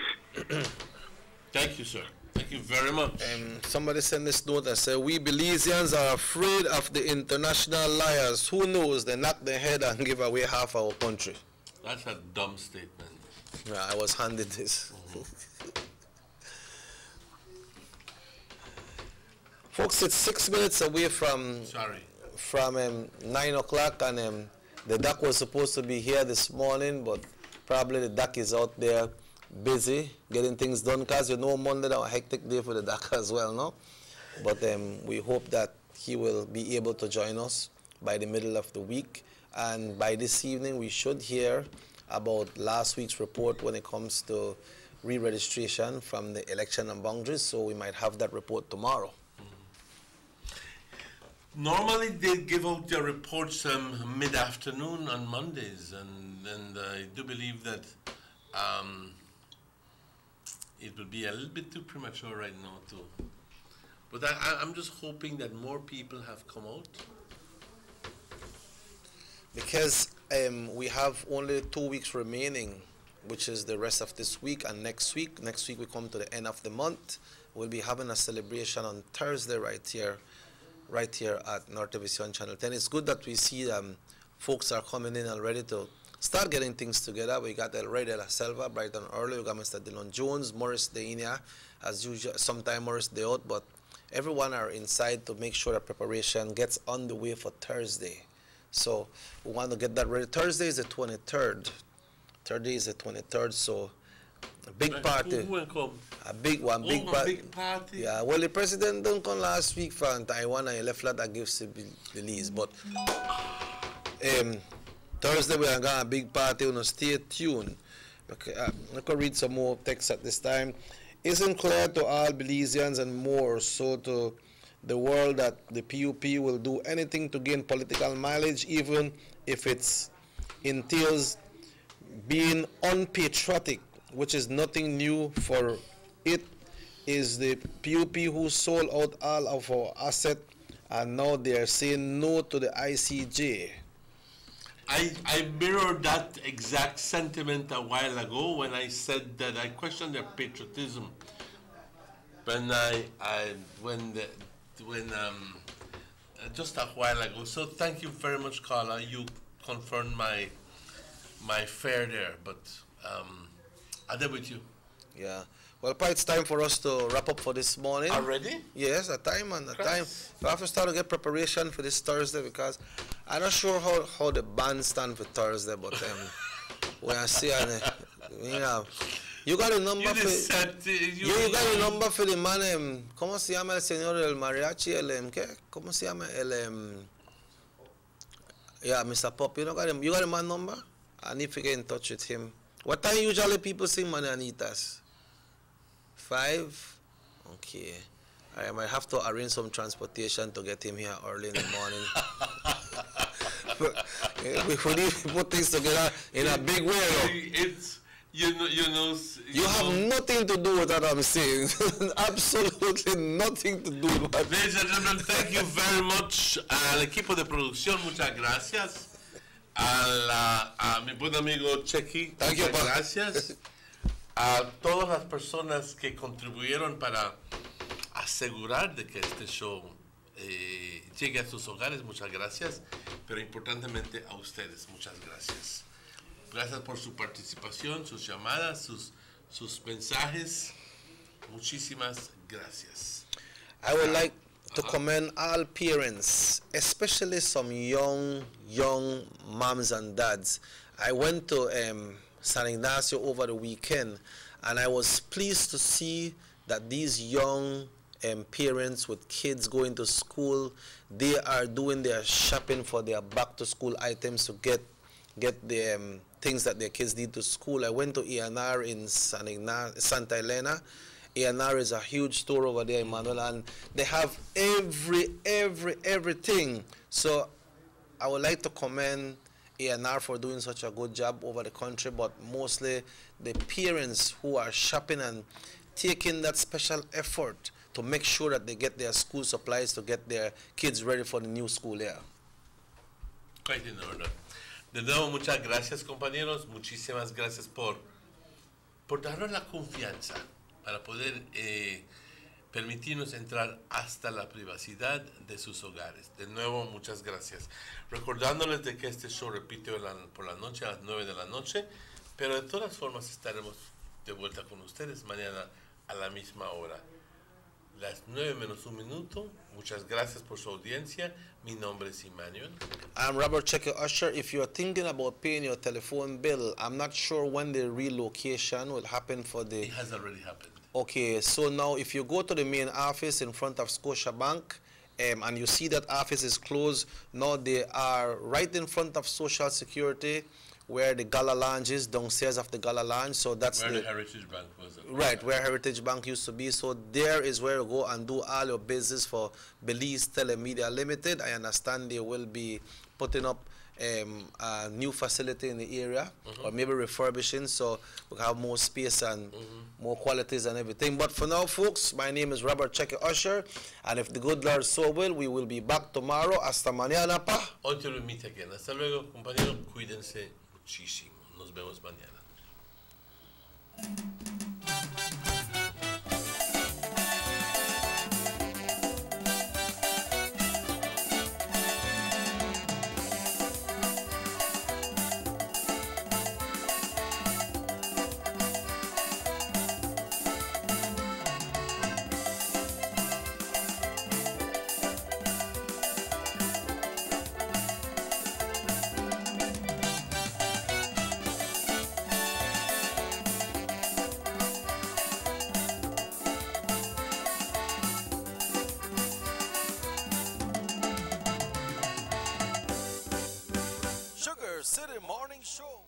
Thank you, sir. Thank you very much. Somebody sent this note and said, we Belizeans are afraid of the international liars. Who knows? They knock their head and give away half our country. That's a dumb statement. Yeah, I was handed this. Folks, it's 6 minutes away from 9 o'clock, and the doc was supposed to be here this morning, but probably the doc is out there busy getting things done, because you know Monday is a hectic day for the doc as well, no? But we hope that he will be able to join us by the middle of the week, and by this evening we should hear about last week's report when it comes to re-registration from the election and boundaries, so we might have that report tomorrow. Normally they give out their reports mid-afternoon on Mondays, and I do believe that it would be a little bit too premature right now too. But I'm just hoping that more people have come out. Because we have only 2 weeks remaining, which is the rest of this week and next week. Next week we come to the end of the month. We'll be having a celebration on Thursday right here at North Television Channel 10. It's good that we see folks are coming in already to start getting things together. We got El Rey de la Selva bright and early. We got Mr. Dylan Jones, Morris Dainia, as usual. Sometime Morris day out, but everyone are inside to make sure that preparation gets underway for Thursday. So we want to get that ready. Thursday is the 23rd. Thursday is the 23rd, so a big party. Who will come? A big one, big party. Yeah, well, the president didn't come last week from Taiwan, and he left that gives to Belize. But Thursday we are going to a big party. We'll stay tuned. Okay, I can read some more text at this time. Isn't clear to all Belizeans and more so to the world that the PUP will do anything to gain political mileage, even if it entails being unpatriotic, which is nothing new for it. Is the PUP who sold out all of our assets, and now they are saying no to the ICJ. I mirrored that exact sentiment a while ago when I said that I questioned their patriotism just a while ago. So thank you very much, Carla. You confirmed my fear there, but I'm there with you. Yeah. Well, probably it's time for us to wrap up for this morning. Already? Yes, a time. We have to start to get preparation for this Thursday, because I'm not sure how the band stand for Thursday, but we'll see. You got a number You for just said, you got a number for the man, ¿cómo se llama el señor del mariachi? ¿Qué? ¿Cómo se llama? Yeah, Mr. Pop, you got a man number? I need to get in touch with him. What time usually people sing Mananitas? 5? Okay. I might have to arrange some transportation to get him here early in the morning. We need to put things together in a big way. It's, you have nothing to do with what I'm saying. Absolutely nothing to do with what. Ladies and gentlemen, thank you very much al equipo de producción, muchas gracias. A mi buen amigo Chequi, muchas gracias. A todas las personas que contribuyeron para asegurar de que este show llegue a sus hogares, muchas gracias. Pero importantemente a ustedes, muchas gracias. Gracias por su participación, sus llamadas, sus mensajes. Muchísimas gracias. I would like to commend all parents, especially some young moms and dads. I went to San Ignacio over the weekend, and I was pleased to see that these young parents with kids going to school, they are doing their shopping for their back-to-school items to get the things that their kids need to school. I went to ENR in Santa Elena. ENR is a huge store over there, Emmanuel, and they have everything. So I would like to commend ENR for doing such a good job over the country, but mostly the parents who are shopping and taking that special effort to make sure that they get their school supplies to get their kids ready for the new school year. Quite in order. De nuevo, muchas gracias, compañeros. Muchísimas gracias por darnos la confianza para poder permitirnos entrar hasta la privacidad de sus hogares. De nuevo, muchas gracias. Recordándoles de que este show repite por la noche a las 9 de la noche, pero de todas formas estaremos de vuelta con ustedes mañana a la misma hora. Las 9 menos un minuto. Muchas gracias por su audiencia. Mi nombre es Emmanuel. I'm Robert Checker Usher. If you're thinking about paying your telephone bill, I'm not sure when the relocation will happen for the... It has already happened. Okay, so now if you go to the main office in front of Scotiabank, and you see that office is closed, now they are right in front of Social Security, where the Gala Lounge is, downstairs of the Gala Lounge. So that's where the Heritage Bank was. Right, where Heritage Bank used to be. So there is where you go and do all your business for Belize Telemedia Limited. I understand they will be putting up a new facility in the area, or maybe refurbishing, so we have more space and more qualities and everything. But for now, folks, my name is Robert Checker Usher, and if the good Lord so will, we will be back tomorrow. Hasta mañana, pa. Until we meet again. Hasta luego, compañeros. Cuídense muchísimo. Nos vemos mañana. City Morning Show.